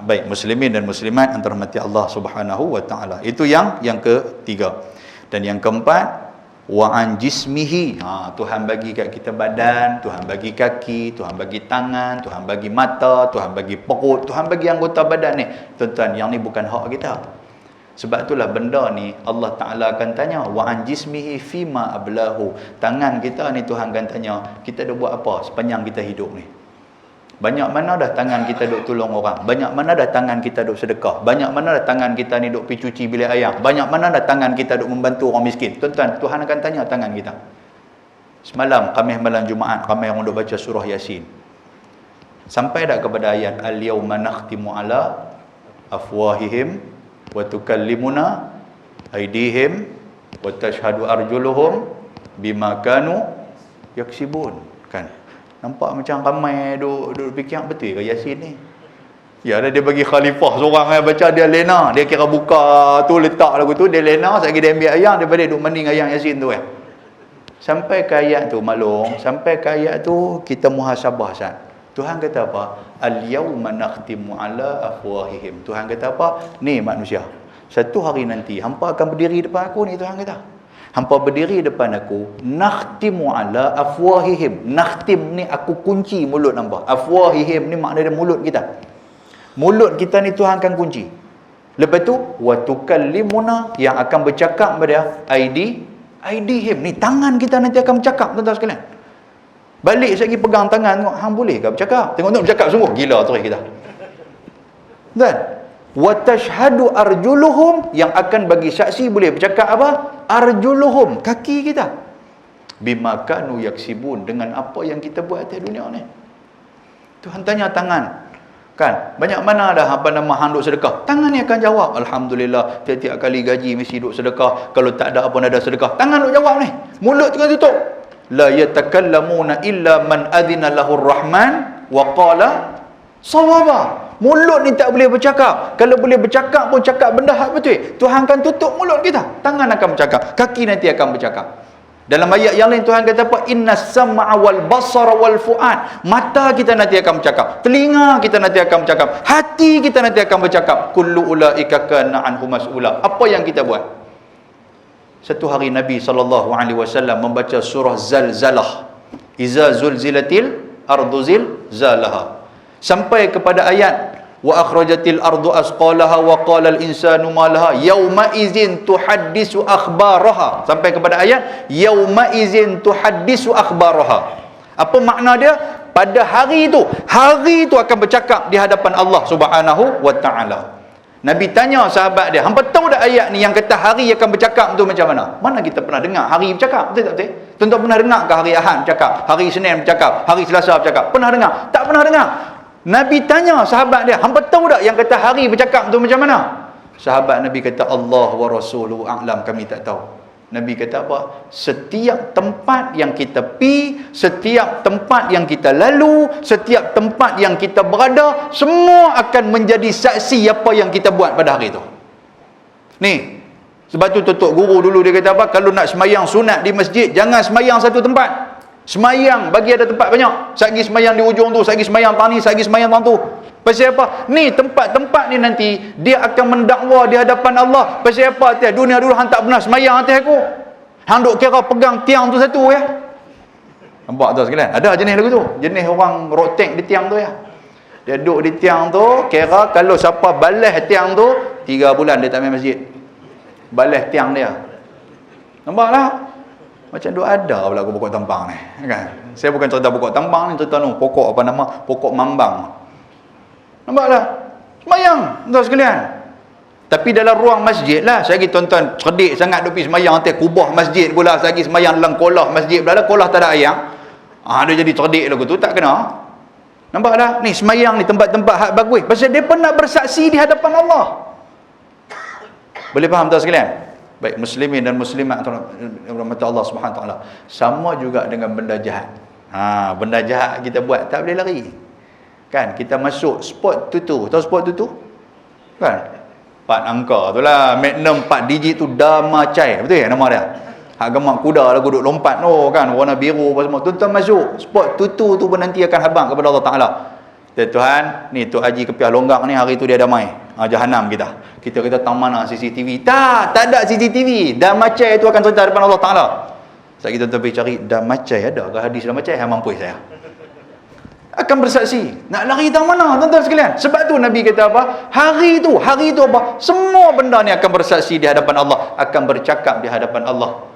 Baik muslimin dan muslimat yang dirahmati Allah Subhanahu Wa Taala. Itu yang ketiga. Dan yang keempat, wa an jismihi. Tuhan bagi kat kita badan, Tuhan bagi kaki, Tuhan bagi tangan, Tuhan bagi mata, Tuhan bagi perut, Tuhan bagi anggota badan ni. Tuan-tuan, yang ni bukan hak kita. Sebab itulah benda ni Allah Taala akan tanya wa an jismihi fima ablahu. Tangan kita ni Tuhan akan tanya, kita dah buat apa sepanjang kita hidup ni? Banyak mana dah tangan kita duk tolong orang? Banyak mana dah tangan kita duk sedekah? Banyak mana dah tangan kita ni duk pergi cuci bilik ayam? Banyak mana dah tangan kita duk membantu orang miskin? Tuan-tuan, Tuhan akan tanya tangan kita. Semalam, Khamis malam Jumaat, ramai orang duk baca surah Yasin. Sampai dah kepada ayat al-yawma nakhtimu ala afwahihim wa tukallimuna aydihim wa tashhadu arjuluhum bima kanu yaksibun. Kan? Nampak macam ramai duk fikir betul ke Yasin ni? Ya, dia bagi khalifah seorang yang baca dia lena, dia kira buka tu letak lagu tu dia lena, sekali dia ambil ayam dia balik duk mending ayam Yasin tu Sampai ke ayat tu maklum, sampai ke ayat tu kita muhasabah sat. Tuhan kata apa? Al-yawma nakhtimu ala afwahihim. Tuhan kata apa? Ni manusia. Satu hari nanti hampa akan berdiri depan aku ni, Tuhan kata. Hampa berdiri depan aku, nakhtimu ala afwahihim. Nakhtim ni aku kunci mulut hampa. Afwahihim ni makna dia mulut kita. Mulut kita ni Tuhan akan kunci. Lepas tu wa tukallimuna, yang akan bercakap pada aidihim. Ni tangan kita nanti akan bercakap tuan-tuan sekalian. Balik sekali pegang tangan tengok hang boleh ke bercakap? Tengok bercakap sungguh gila terus kita. Dan wa tashhadu arjuluhum, yang akan bagi saksi boleh bercakap apa? Arjuluhum, kaki kita. Bima kanu yaksibun, dengan apa yang kita buat atas dunia ni. Tuhan tanya tangan. Kan? Banyak mana dah apa nama hang duk sedekah? Tangan ni akan jawab. Alhamdulillah, tiap-tiap kali gaji mesti duk sedekah. Kalau tak ada apa ada sedekah. Tangan duk jawab ni. Mulut tengah tutup. la yatakallamuna illa man adhina lahu rahman wa qala sawaba. Mulut ni tak boleh bercakap. Kalau boleh bercakap pun cakap benda hak betul. Tuhan akan tutup mulut kita. Tangan akan bercakap, kaki nanti akan bercakap. Dalam ayat yang lain Tuhan kata apa? Innas sam'a wal basara wal fu'ad. Mata kita nanti akan bercakap, telinga kita nanti akan bercakap, hati kita nanti akan bercakap. Kullu ulaika kana anhu mas'ula. Apa yang kita buat? Satu hari Nabi SAW membaca surah Zalzalah. Iza zulzilatil ardu zilzalaha. Sampai kepada ayat wa akhrajatil ardu asqalaha wa qala al insanu ma laha yauma idzin tuhaddisu akhbaraha. Sampai kepada ayat yauma idzin tuhaddisu akhbaraha. Apa makna dia? Pada hari itu akan bercakap di hadapan Allah Subhanahu wa taala. Nabi tanya sahabat dia, "Hangpa tahu tak ayat ni yang kata hari akan bercakap tu macam mana?" Mana kita pernah dengar hari bercakap? Betul tak betul? Tuan-tuan pernah dengar ke hari Ahad bercakap, hari Senin bercakap, hari Selasa bercakap? Pernah dengar? Tak pernah dengar. Nabi tanya sahabat dia, "Hangpa tahu tak yang kata hari bercakap tu macam mana?" Sahabat Nabi kata, "Allah wa rasuluhu a'lam, kami tak tahu." Nabi kata apa? Setiap tempat yang kita pi, setiap tempat yang kita lalu, setiap tempat yang kita berada, semua akan menjadi saksi apa yang kita buat pada hari itu. Ni, sebab tu Tok Guru dulu dia kata apa? Kalau nak semayang sunat di masjid, jangan semayang satu tempat. Semayang bagi ada tempat banyak. Satgi semayang di ujung tu, satgi semayang tang ni, satgi semayang tang tu. Pasal apa? Ni tempat-tempat ni nanti dia akan mendakwa di hadapan Allah. Pasal apa? Atas dunia dulu hang tak pernah semayang atas aku. Hang duk kira pegang tiang tu satu ya. Nampak tu sekalian? Ada jenis lagu tu. Jenis orang rotek di tiang tu ya. Dia duduk di tiang tu, kira kalau siapa balas tiang tu 3 bulan dia tak main masjid. Balas tiang dia. Nampak tak? Macam duk ada pula aku pokok tampang ni, kan? Saya bukan cerita pokok tampang ni, cerita ni pokok apa nama? Pokok mambang. Nampak tak? Semayang, tuan sekalian. Tapi dalam ruang masjid lah, saya lagi tuan-tuan cerdik sangat duk pergi semayang atas kubah masjid pula, saya lagi semayang dalam kolah masjid pula, kolah tak ada ayam. Dia jadi cerdik lagu tu, tak kena. Nampak tak? Ni semayang ni tempat-tempat hak bagus. Pasal dia pernah bersaksi di hadapan Allah. Boleh faham tuan sekalian? Baik, muslimin dan muslimat rahmat Allah Subhanahu taala. Sama juga dengan benda jahat. Benda jahat kita buat tak boleh lari. Kan kita masuk spot tutu. Tahu spot tutu? Kan? 4 angka tu lah. Magnum 4 digit tu Damacai. Betul ya nama dia? Hak gemak kuda lagu duk lompat tu kan, warna biru apa semua. Tuan-tuan masuk spot tutu tu pun nanti akan habang kepada Allah Taala. Tuhan, ni Tok Haji Kepiah Longgak ni hari tu dia damai. Jahanam kita. Kita kata tang mana CCTV? Tak ada CCTV. Damacai itu akan cerita depan Allah Taala. Saya kita pergi cari Damacai ada ke hadis Damacai? Mampu saya. Akan bersaksi. Nak lari tang mana tuan-tuan sekalian? Sebab tu Nabi kata apa? Hari itu apa? Semua benda ni akan bersaksi di hadapan Allah, akan bercakap di hadapan Allah.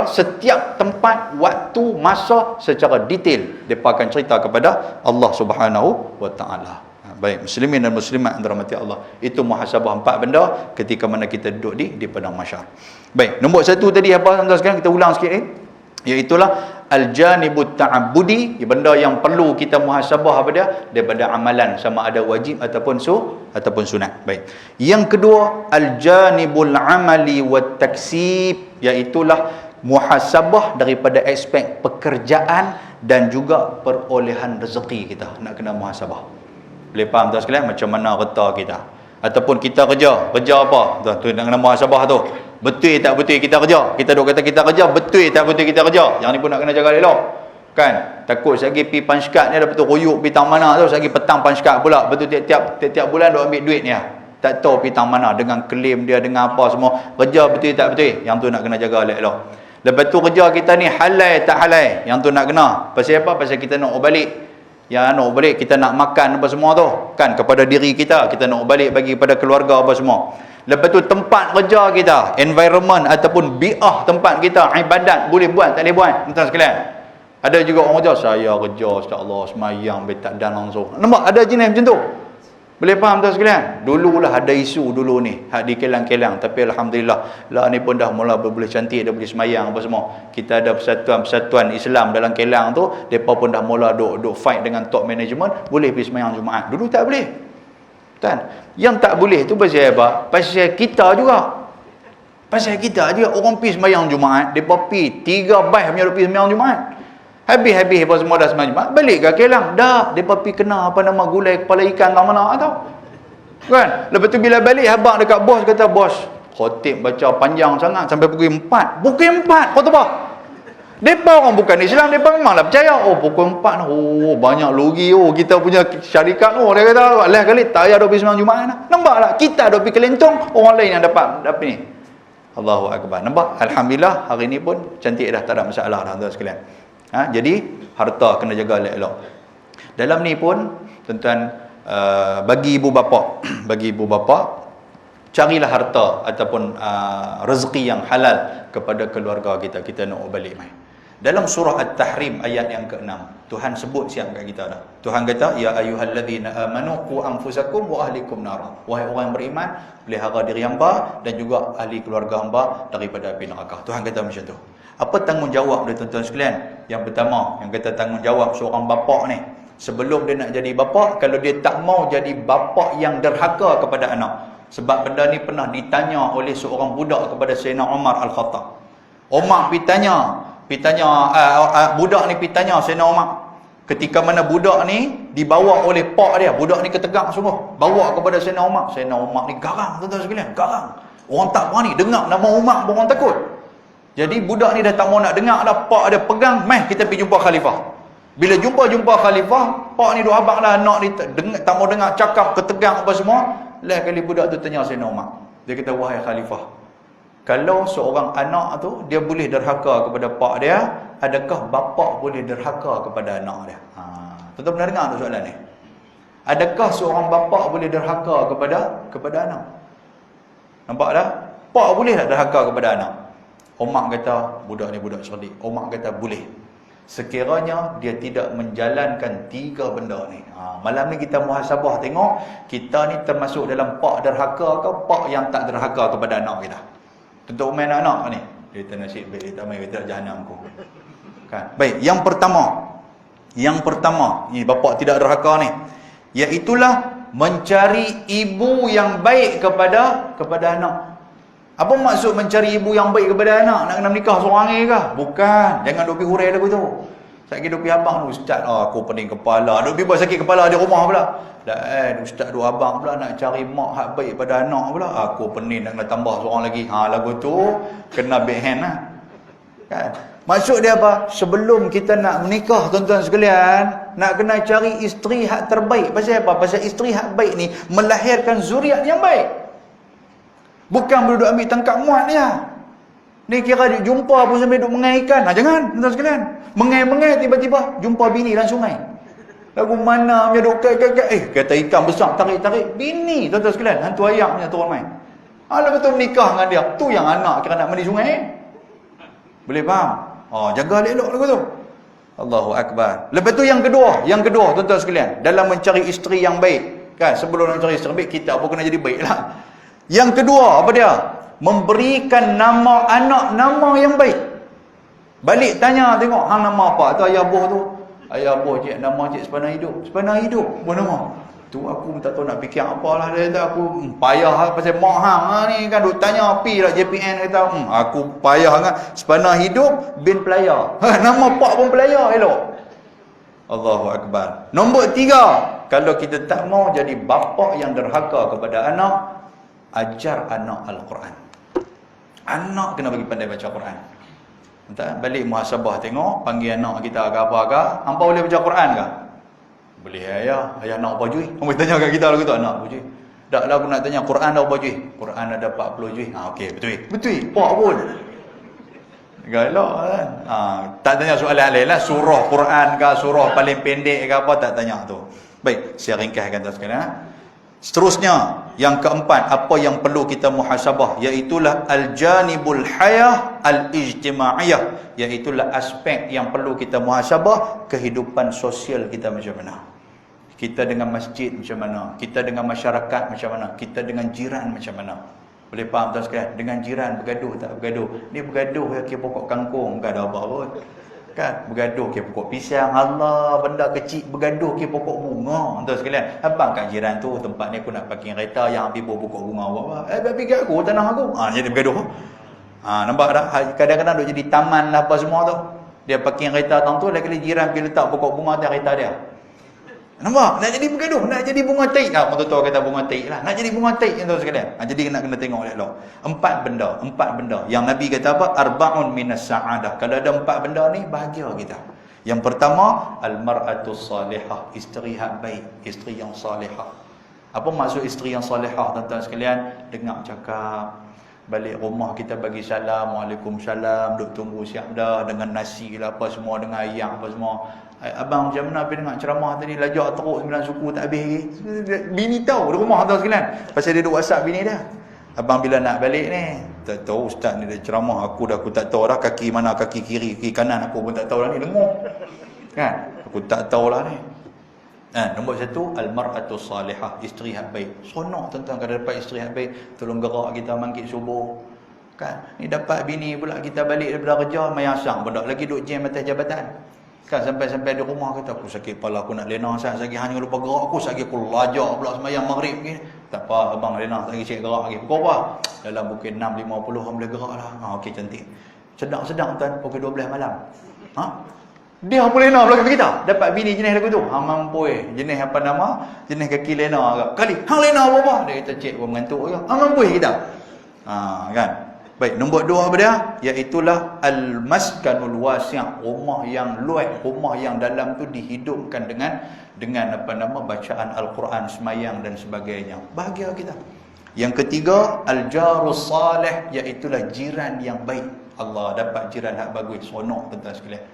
Setiap tempat, waktu, masa secara detail depa akan cerita kepada Allah Subhanahu wa taala. Baik, muslimin dan muslimat yang dirahmati Allah. Itu muhasabah 4 benda ketika mana kita duduk di padang mahsyar. Baik, nombor 1 tadi apa tuan-tuan sekalian, kita ulang sikit ni. Iaitulah al-janibut ta'abbudi, benda yang perlu kita muhasabah apa dia daripada amalan, sama ada wajib ataupun sunat. Baik. Yang kedua, al-janibul amali wat taksib, iaitulah muhasabah daripada aspek pekerjaan dan juga perolehan rezeki kita. Nak kena muhasabah. Boleh faham tuan sekalian macam mana reta kita? Ataupun kita kerja apa? Tuan nak kena muhasabah tu. Betul tak betul kita kerja? Kita duk kata kita kerja, betul tak betul kita kerja? Yang ni pun nak kena jaga elok. Kan? Takut sagi pi panskat ni ada betul royuk pi tang mana tu, sagi petang panskat pula. Betul tiap bulan duk ambil duit ni ah. Tak tahu pi tang mana dengan klaim dia dengan apa semua. Kerja betul tak betul? Yang tu nak kena jaga elok. Lepas tu kerja kita ni halal tak halal? Yang tu nak kena. Pasal apa? Pasal kita nak balik. Ya nak balik, kita nak makan apa semua tu kan, kepada diri kita nak balik bagi kepada keluarga apa semua. Lepas tu tempat kerja kita, environment ataupun bi'ah tempat kita, ibadat boleh buat tak boleh buat tuan sekalian. Ada juga orang kerja, saya kerja insya-Allah semayang tak dan langsung. Nampak ada jenis macam tu. Boleh faham tuan sekalian? Dululah ada isu dulu ni, hak di kelang-kelang, tapi alhamdulillah lah ni pun dah mula boleh cantik, dah boleh semayang apa semua. Kita ada persatuan Islam dalam Kelang tu, depa pun dah mula duk fight dengan top management, boleh pergi semayang Jumaat. Dulu tak boleh. Kan? Yang tak boleh tu pasal apa? Pasal kita juga. Pasal kita dia orang pergi sembahyang Jumaat, depa pergi 3 baih punya pergi sembahyang Jumaat. Habis apa semua dah sembahyang Jumaat, balik ke Kelang. Dah, depa pergi kena apa nama gulai kepala ikan kat mana tahu. Kan? Lepas tu bila balik habaq dekat bos kata, "Bos, khotib baca panjang sangat sampai pukul 4." Pukul 4 khutbah. Depa orang bukan Islam, depa memanglah percaya. Oh, pukul 4 oh banyak logi kita punya syarikat dia kata, "Lah kali tak payah pergi sembahyang Jumaat dah." Nampak tak? Kita dah pergi kelentong, orang lain yang dapat ni. Allahu akbar. Nampak? Alhamdulillah hari ni pun cantik dah, tak ada masalah dah tuan sekalian. Jadi harta kena jaga elok-elok. Dalam ni pun tuan-tuan, bagi ibu bapa, bagi ibu bapa carilah harta ataupun rezeki yang halal kepada keluarga kita. Kita nak balik mai. Dalam surah At-Tahrim ayat yang ke-6, Tuhan sebut siap kat kita dah. Tuhan kata, "Ya ayyuhallazina amanu qu anfusakum wa ahlikum nara." Wahai orang yang beriman, pelihara diri hamba dan juga ahli keluarga hamba daripada api neraka. Tuhan kata macam tu. Apa tanggungjawab dia tuan-tuan sekalian? Yang pertama, yang kata tanggungjawab seorang bapa ni, sebelum dia nak jadi bapa, kalau dia tak mau jadi bapa yang derhaka kepada anak. Sebab benda ni pernah ditanya oleh seorang budak kepada Sayyidina Umar Al-Khattab. Umar budak ni tanya Sayyidina Umar. Ketika mana budak ni dibawa oleh pak dia, budak ni ketegak sungguh, bawa kepada Sayyidina Umar. Sayyidina Umar ni garang tuan-tuan sekalian, garang. Orang tak berani dengar nama Umar pun orang takut. Jadi budak ni dah tak mau nak dengar dah, pak dia pegang, "Meh kita pergi jumpa khalifah." Bila jumpa khalifah, pak ni duk abang dah anak ni tak mau dengar cakap, ketegang apa semua. Lah kali budak tu tanya Sayyidina Umar. Dia kata, "Wahai khalifah, kalau seorang anak tu dia boleh derhaka kepada pak dia, adakah bapa boleh derhaka kepada anak dia?" Tuan-tuan pernah dengar tu soalan ni? Adakah seorang bapa boleh derhaka kepada anak? Nampak tak? Pak boleh tak derhaka kepada anak? Umar kata, budak ni budak cerdik. Umar kata boleh. Sekiranya dia tidak menjalankan 3 benda ni. Malam ni kita muhasabah tengok, kita ni termasuk dalam pak derhaka ke pak yang tak derhaka kepada anak kita. Tentu main anak ni, dia tak nasib baik, dia tak main, dia tak jahanam aku. Kan? Baik, yang pertama, ni bapa tidak derhaka ni, iaitulah mencari ibu yang baik kepada anak. Apa maksud mencari ibu yang baik kepada anak? Nak kena menikah seorang ni ke? Bukan. Jangan duk pergi hurai lagu tu. Sakit duk pergi abang tu, "Ustaz, aku pening kepala." Duk pergi buat sakit kepala di rumah pula. Dah ustaz duk abang pula nak cari mak hak baik pada anak pula. "Aku pening nak kena tambah seorang lagi." Lagu tu kena back hand lah. Kan? Maksud dia apa? Sebelum kita nak menikah tuan-tuan sekalian, nak kena cari isteri hak terbaik. Pasal apa? Pasal isteri hak baik ni melahirkan zuriat yang baik. Bukan duduk ambil tangkap muat dia. Ni kira dia jumpa pun sambil duduk mengai ikan. Jangan, tuan-tuan sekalian. Mengai-mengai tiba-tiba jumpa bini dalam sungai. Lagu mana punya duduk kata ikan besar, tarik-tarik. Bini, tuan-tuan sekalian. Hantu ayam punya turun main. Lepas tu menikah dengan dia. Tu yang anak kira nak mandi sungai. Boleh faham? Jaga elok lagu tu. Allahu Akbar. Lepas tu yang kedua, tuan-tuan sekalian. Dalam mencari isteri yang baik. Kan, sebelum nak cari isteri baik, kita pun kena jadi baik lah. Yang kedua, apa dia? Memberikan nama anak nama yang baik. Balik tanya tengok, hang nama apa? Tu ayah buah tu. Ayah buah cik, nama cik Sepanah Hidup. Sepanah Hidup, apa nama? Tu aku tak tahu nak fikir apalah. Dia kata aku payah pasal mak hang ni kan. Duk tanya api lah JPN kata, aku payah sangat. Sepanah Hidup bin Pelaya. Nama pak pun Pelaya elok. Allahu Akbar. Nombor 3, kalau kita tak mau jadi bapa yang derhaka kepada anak, ajar anak Al-Quran. Anak kena bagi pandai baca Quran. Entah, balik muhasabah tengok, panggil anak kita ke apa ke, hampa boleh baca Quran ke? Boleh ayah nak apa cuy? Hampa tanya kat kita lagu tu, anak apa cuy? Tak lah aku nak tanya, Quran ada apa cuy? Quran ada 40 cuy. Okey, betul. Pak pun. Galak kan? Tak tanya soalan lain lah, surah Quran ke, surah paling pendek ke apa, tak tanya tu. Baik, saya ringkaskan tuan sekalian. Seterusnya, yang keempat, apa yang perlu kita muhasabah, iaitulah al-janibul hayah al-ijtimaiyah, iaitulah aspek yang perlu kita muhasabah, kehidupan sosial kita macam mana, kita dengan masjid macam mana, kita dengan masyarakat macam mana, kita dengan jiran macam mana. Boleh faham tuan sekalian? Dengan jiran bergaduh tak bergaduh? Ni bergaduh ya, kira pokok kangkung, bukan ada apa pun kan, bergaduh kira pokok pisang, Allah, benda kecil bergaduh kira pokok bunga. Tuan sekalian, abang kat jiran tu tempat ni aku nak parking kereta, yang ambil pokok bunga apa-apa, bagi kat aku tanah aku, jadi bergaduh. Nampak tak? Kadang-kadang duk jadi taman lah apa semua tu. Dia parking kereta tang tu, lagi jiran pergi letak pokok bunga atas kereta dia. Nampak? Nak jadi bergaduh, nak jadi bunga taik. Orang tu kata bunga taik lah. Nak jadi bunga taik tu sekalian. Jadi kena tengok elok. 4 benda yang Nabi kata apa? Arba'un minas sa'adah. Kalau ada 4 benda ni, bahagia kita. Yang pertama, al-mar'atus salihah, isteri yang baik, isteri yang salihah. Apa maksud isteri yang salihah, tuan-tuan sekalian? Dengar cakap, balik rumah kita bagi salam, waalaikumsalam, duk tunggu siap dah dengan nasi lah apa semua, dengan ayam apa semua. Abang macam mana pergi dengar ceramah tadi, lajak teruk 9 suku tak habis lagi. Bini tahu di rumah tuan sekalian, pasal dia duk WhatsApp bini dia. Abang bila nak balik ni? Tak tahu ustaz ni dia ceramah, aku tak tahu dah kaki mana, kaki kiri, kaki kanan aku pun tak tahu dah ni, dengar. Kan? Aku tak tahu lah ni. Nombor 1, al-mar'atus salihah, isteri yang baik. Seronok tuan-tuan kalau dapat isteri yang baik, tolong gerak kita mangkit subuh. Kan? Ni dapat bini pula kita balik daripada kerja, mayasang pun tak lagi duk jam atas jabatan. Kan sampai di rumah kata aku sakit kepala, aku nak lena sakit hanya lupa gerak, aku sakit aku lajak pula sembahyang maghrib ni. Tak apa abang lena lagi cek gerak lagi. Pukul apa? Dalam pukul 6.50 boleh gerak lah. Okey cantik. Sedang-sedang tuan pukul 12 malam. Dia pun lena belakang kita. Dapat bini jenis lagu tu. Mampu jenis apa nama? Jenis kaki lena agak. Kali hang lena apa? Dia kata cek pun mengantuk ke. Mampu kita. Kan. Baik, nombor 2 apa dia? Iaitulah al-maskanul wasi', rumah yang luas, rumah yang dalam tu dihidupkan dengan apa nama bacaan al-Quran, semayang dan sebagainya. Bahagia kita. Yang ketiga, al-jarus salih, iaitulah jiran yang baik. Allah dapat jiran hak bagus, seronok tuan-tuan sekalian.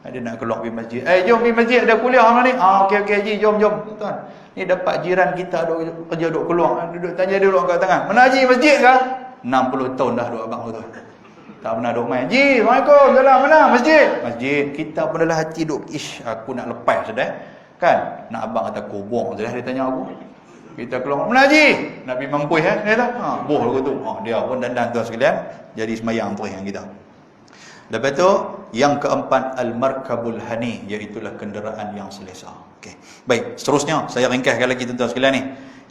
Dia nak keluar pergi masjid. Jom pergi masjid, ada kuliah mana ni? Okey haji, jom. Tuan. Ni dapat jiran kita duk kerja duk keluar, duduk tanya dia duduk kat tangan. Mana haji masjid ke? 60 tahun dah duk abang tu. Tak pernah duk main. Haji, Assalamualaikum. Salam mana? Masjid. Kita pun dalam hati duk, aku nak lepas sudah. Kan? Nak abang kata kubur sudah dia tanya aku. Kita keluar. Mana haji? Nabi mampu dia kata. Boh lagu tu. Dia pun dandan tuan sekalian. Jadi semayang terus yang kita. Lepas tu, yang keempat, al-markabul hani, iaitulah kenderaan yang selesa. Okey. Baik, seterusnya, saya ringkaskan lagi tuan-tuan sekalian ni.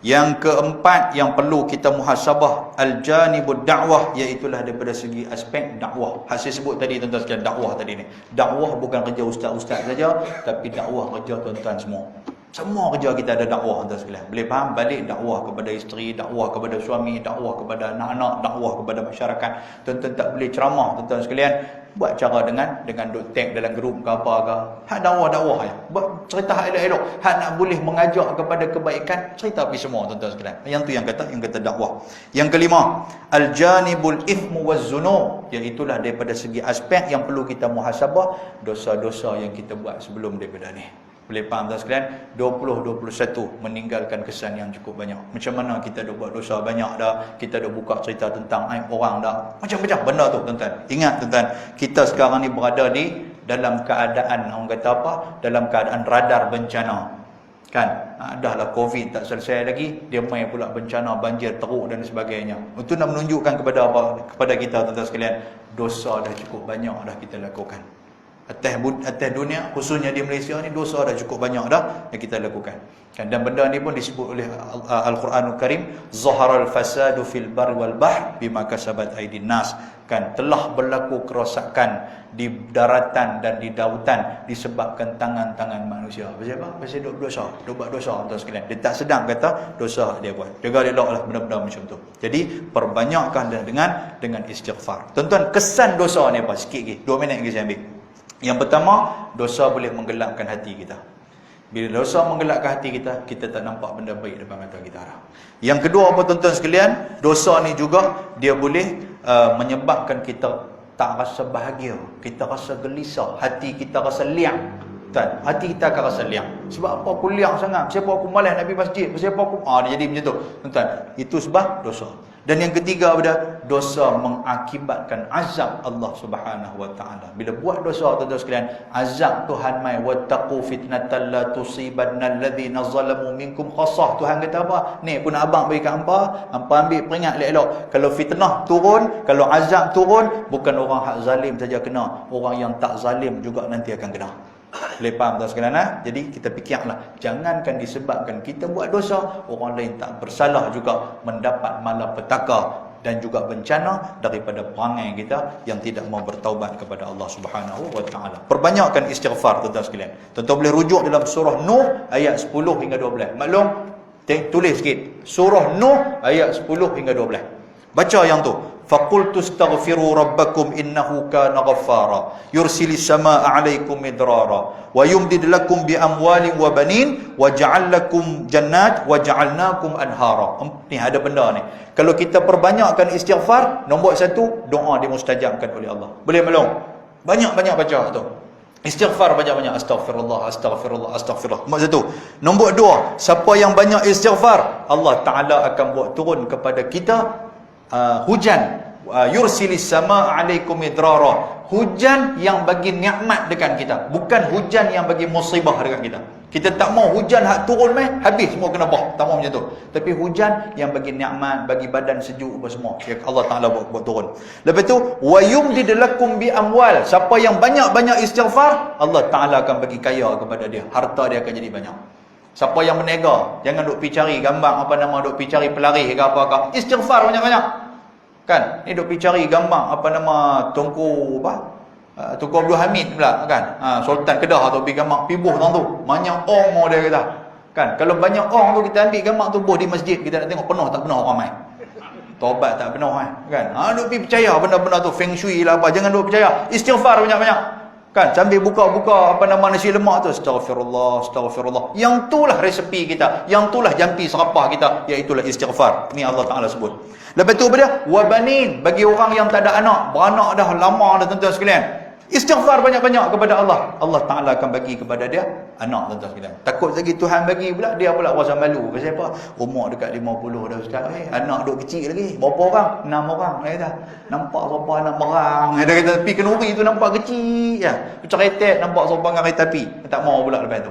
Yang keempat yang perlu kita muhasabah, al-janibud da'wah, iaitulah daripada segi aspek dakwah. Hak saya sebut tadi tuan-tuan sekalian, dakwah tadi ni. Dakwah bukan kerja ustaz-ustaz saja, tapi dakwah kerja tuan-tuan semua. Semua kerja kita ada dakwah tuan sekalian. Boleh faham? Balik dakwah kepada isteri, dakwah kepada suami, dakwah kepada anak-anak, dakwah kepada masyarakat. Tuan-tuan tak boleh ceramah tuan-tuan sekalian. Buat cara dengan duk tag dalam grup ke apa ke. Hak dakwah ya. Buat cerita hak elok-elok. Hak nak boleh mengajak kepada kebaikan, cerita pergi semua tuan-tuan sekalian. Yang tu yang kata dakwah. Yang kelima, al-janibul ithmu waz-zunub, iaitulah daripada segi aspek yang perlu kita muhasabah dosa-dosa yang kita buat sebelum daripada ni. Boleh faham tuan sekalian? 2021 meninggalkan kesan yang cukup banyak. Macam mana kita dah buat dosa banyak dah, kita dah buka cerita tentang aib orang dah. Macam-macam benda tu tuan-tuan. Ingat tuan-tuan, kita sekarang ni berada di dalam keadaan, orang kata apa? Dalam keadaan radar bencana. Kan? Dahlah Covid tak selesai lagi, dia main pula bencana banjir, teruk dan sebagainya. Itu nak menunjukkan kepada apa? Kepada kita tuan-tuan sekalian, dosa dah cukup banyak dah kita lakukan. Atas dunia, khususnya di Malaysia ni, dosa dah cukup banyak dah yang kita lakukan. Kan? Dan benda ni pun disebut oleh Al-Quranul Karim, zaharal fasadu fil bar wal bahr bima kasabat aydin nas. Kan? Telah berlaku kerosakan di daratan dan di lautan disebabkan tangan-tangan manusia. Pasal apa? Pasal duk buat dosa tuan sekalian. Dia tak sedang kata dosa dia buat. Jaga eloklah benda-benda macam tu. Jadi perbanyakkan dengan istighfar. Tuan-tuan, kesan dosa ni apa? Sikit lagi, 2 minit lagi saya ambil. Yang pertama, dosa boleh menggelapkan hati kita. Bila dosa menggelapkan hati kita, kita tak nampak benda baik depan mata kita dah. Yang kedua apa tuan-tuan sekalian, dosa ni juga dia boleh menyebabkan kita tak rasa bahagia, kita rasa gelisah, hati kita rasa liang. Tuan, hati kita akan rasa liang. Sebab apa aku liang sangat? Siapa aku malas nak pergi masjid? Siapa aku dia jadi macam tu. Tuan, itu sebab dosa. Dan yang ketiga pada dosa mengakibatkan azab Allah Subhanahu wa taala. Bila buat dosa tuan-tuan sekalian, azab Tuhan mai wattaqu fitnatan la tusibanna alladhina zalamu minkum khassah. Tuhan kata apa? Ni pun abang bagi kat hangpa ambil peringat elok-elok. Kalau fitnah turun, kalau azab turun, bukan orang hak zalim saja kena, orang yang tak zalim juga nanti akan kena. Boleh faham tuan sekalian? Jadi kita fikirlah, jangankan disebabkan kita buat dosa, orang lain tak bersalah juga mendapat malapetaka dan juga bencana daripada perangai kita yang tidak mau bertaubat kepada Allah Subhanahu wa taala. Perbanyakkan istighfar tuan-tuan sekalian. Tuan-tuan boleh rujuk dalam surah Nuh ayat 10 hingga 12. Maklum, tulis sikit. Surah Nuh ayat 10 hingga 12. Baca yang tu. Faqultu astaghfiru rabbakum innahu kana ghaffara yursilis samaa 'alaikum midrara wa yumdid lakum bi amwalin wa banin wa ja'al lakum jannat wa ja'alnakum anhara. Ni ada benda ni. Kalau kita perbanyakkan istighfar, nombor 1, doa dimustajabkan oleh Allah. Boleh maklum? Banyak-banyak baca tu. Istighfar banyak-banyak. Astaghfirullah, astaghfirullah, astaghfirullah. Nombor 1. Nombor 2, siapa yang banyak istighfar, Allah Ta'ala akan buat turun kepada kita hujan. Yursilis samaa 'alaikum midrara. Hujan yang bagi nikmat dekat kita, bukan hujan yang bagi musibah dekat kita. Kita tak mau hujan hak turun habis semua kena bah. Tak mau macam tu. Tapi hujan yang bagi nikmat, bagi badan sejuk apa semua, ya Allah Taala buat turun. Lepas tu wa yumdid lakum bi amwal. Siapa yang banyak-banyak istighfar, Allah Taala akan bagi kaya kepada dia. Harta dia akan jadi banyak. Siapa yang berniaga, jangan duk pergi cari gambar apa nama, duk pergi cari pelari ke apa-apa. Istighfar banyak-banyak. Kan? Ni duk pergi cari gambar apa nama Tunku Tunku Abdul Hamid pula kan. Sultan Kedah tu pergi gambar pibuh tang tu. Banyak orang dia kata. Kan? Kalau banyak orang tu kita ambil gambar tu buh di masjid, kita nak tengok penuh tak penuh ramai. Taubat tak penuh kan. Duk pergi percaya benda-benda tu feng shui lah apa. Jangan duk percaya. Istighfar banyak-banyak. Kan, sambil buka-buka apa nama nasi lemak tu, astaghfirullah, astaghfirullah. Yang itulah resepi kita, yang itulah jampi serapah kita, iaitu istighfar. Ni Allah Taala sebut. Lepas tu apa dia? Wa banin, bagi orang yang tak ada anak, beranak dah lama dah tuan-tuan sekalian. Istighfar banyak-banyak kepada Allah. Allah Ta'ala akan bagi kepada dia anak, tuan-tuan sekalian. Takut lagi Tuhan bagi pula, dia pula rasa malu. Pasal apa? Umur dekat 50 dah ustaz. Anak duk kecil lagi. Berapa orang? 6 orang. Dia kata, nampak siapa anak berang. Dia kata, tepi kenuri tu nampak kecil. Ya. Ceretet nampak siapa dengan kereta api. Tak mau pula lepas tu.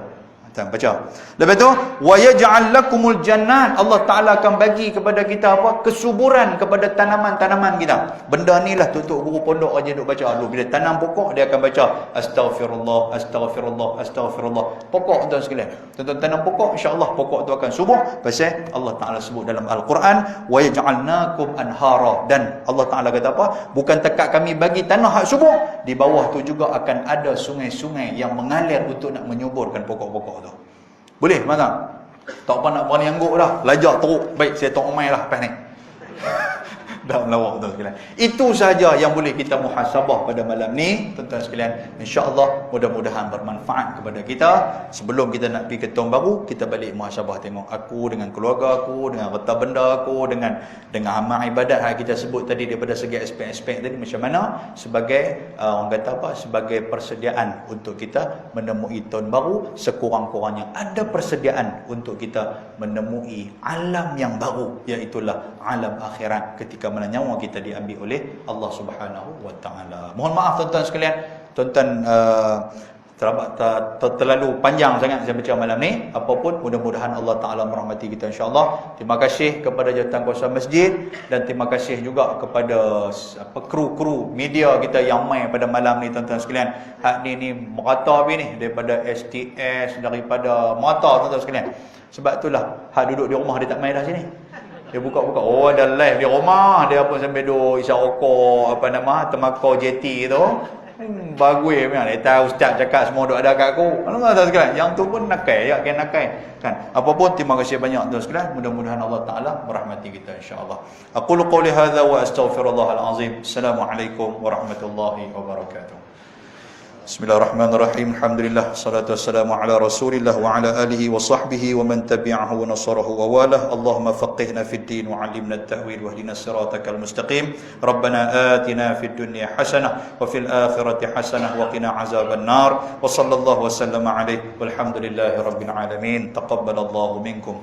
Baca. Lepas tu, wa yaj'al lakumul jannat. Allah Taala akan bagi kepada kita apa? Kesuburan kepada tanaman-tanaman kita. Benda nilah tutup guru pondok aja duk baca dulu. Bila tanam pokok dia akan baca astaghfirullah, astaghfirullah, astaghfirullah. Pokok tuan sekalian. Tuan tanam pokok, insya-Allah pokok tu akan subur. Pasal Allah Taala sebut dalam Al-Quran, wa yaj'alnakum anhara. Dan Allah Taala kata apa? Bukan takat kami bagi tanah hak subur, di bawah tu juga akan ada sungai-sungai yang mengalir untuk nak menyuburkan pokok-pokok tu. Boleh mana? Tak apa nak berani angguk dah. Lajak teruk. Baik, saya tak umai lah lepas ni. Dah melawak tuan sekalian. Itu sahaja yang boleh kita muhasabah pada malam ni tuan-tuan sekalian. Insya-Allah mudah-mudahan bermanfaat kepada kita. Sebelum kita nak pergi ke tahun baru, kita balik muhasabah tengok aku dengan keluarga aku, dengan harta benda aku, dengan amal ibadat yang kita sebut tadi daripada segi aspek-aspek tadi macam mana sebagai orang kata apa? Sebagai persediaan untuk kita menemui tahun baru, sekurang-kurangnya ada persediaan untuk kita menemui alam yang baru, iaitu alam akhirat ketika mana nyawa kita diambil oleh Allah Subhanahu wa taala. Mohon maaf tuan-tuan sekalian, tuan-tuan terlalu panjang sangat saya baca malam ni. Apapun, mudah-mudahan Allah Taala merahmati kita insya-Allah. Terima kasih kepada jawatankuasa masjid dan terima kasih juga kepada kru-kru media kita yang mai pada malam ni tuan-tuan sekalian. Hak ni merata habis ni daripada STS, daripada merata tuan-tuan sekalian. Sebab itulah hak duduk di rumah dia tak mai dah sini. Dia buka-buka, oh ada live di rumah, dia pun sampai duduk isap rokok apa nama temakau JT tu. Bagus memang. Dia ustaz cakap semua duk ada kat aku. Alamak tuan sekalian, yang tu pun nakai, ya kan nakai. Kan. Apapun, terima kasih banyak tuan sekalian. Mudah-mudahan Allah Taala merahmati kita insya-Allah. Aqulu qouli hadza wa astaghfirullahal azim. Assalamualaikum warahmatullahi wabarakatuh. Bismillahirrahmanirrahim. Alhamdulillah, salatu wassalamu ala Rasulillah wa ala alihi wa sahbihi wa man tabi'ahu wa nasarahu wa walah. Allahumma faqihna fid din wa 'allimna at-ta'wil wa hdina siratal mustaqim. Rabbana atina fid dunya hasanah wa fil akhirati hasanah wa qina azaban nar. Wa sallallahu wa sallama alaihi walhamdulillahi rabbil alamin. Taqabbalallahu minkum.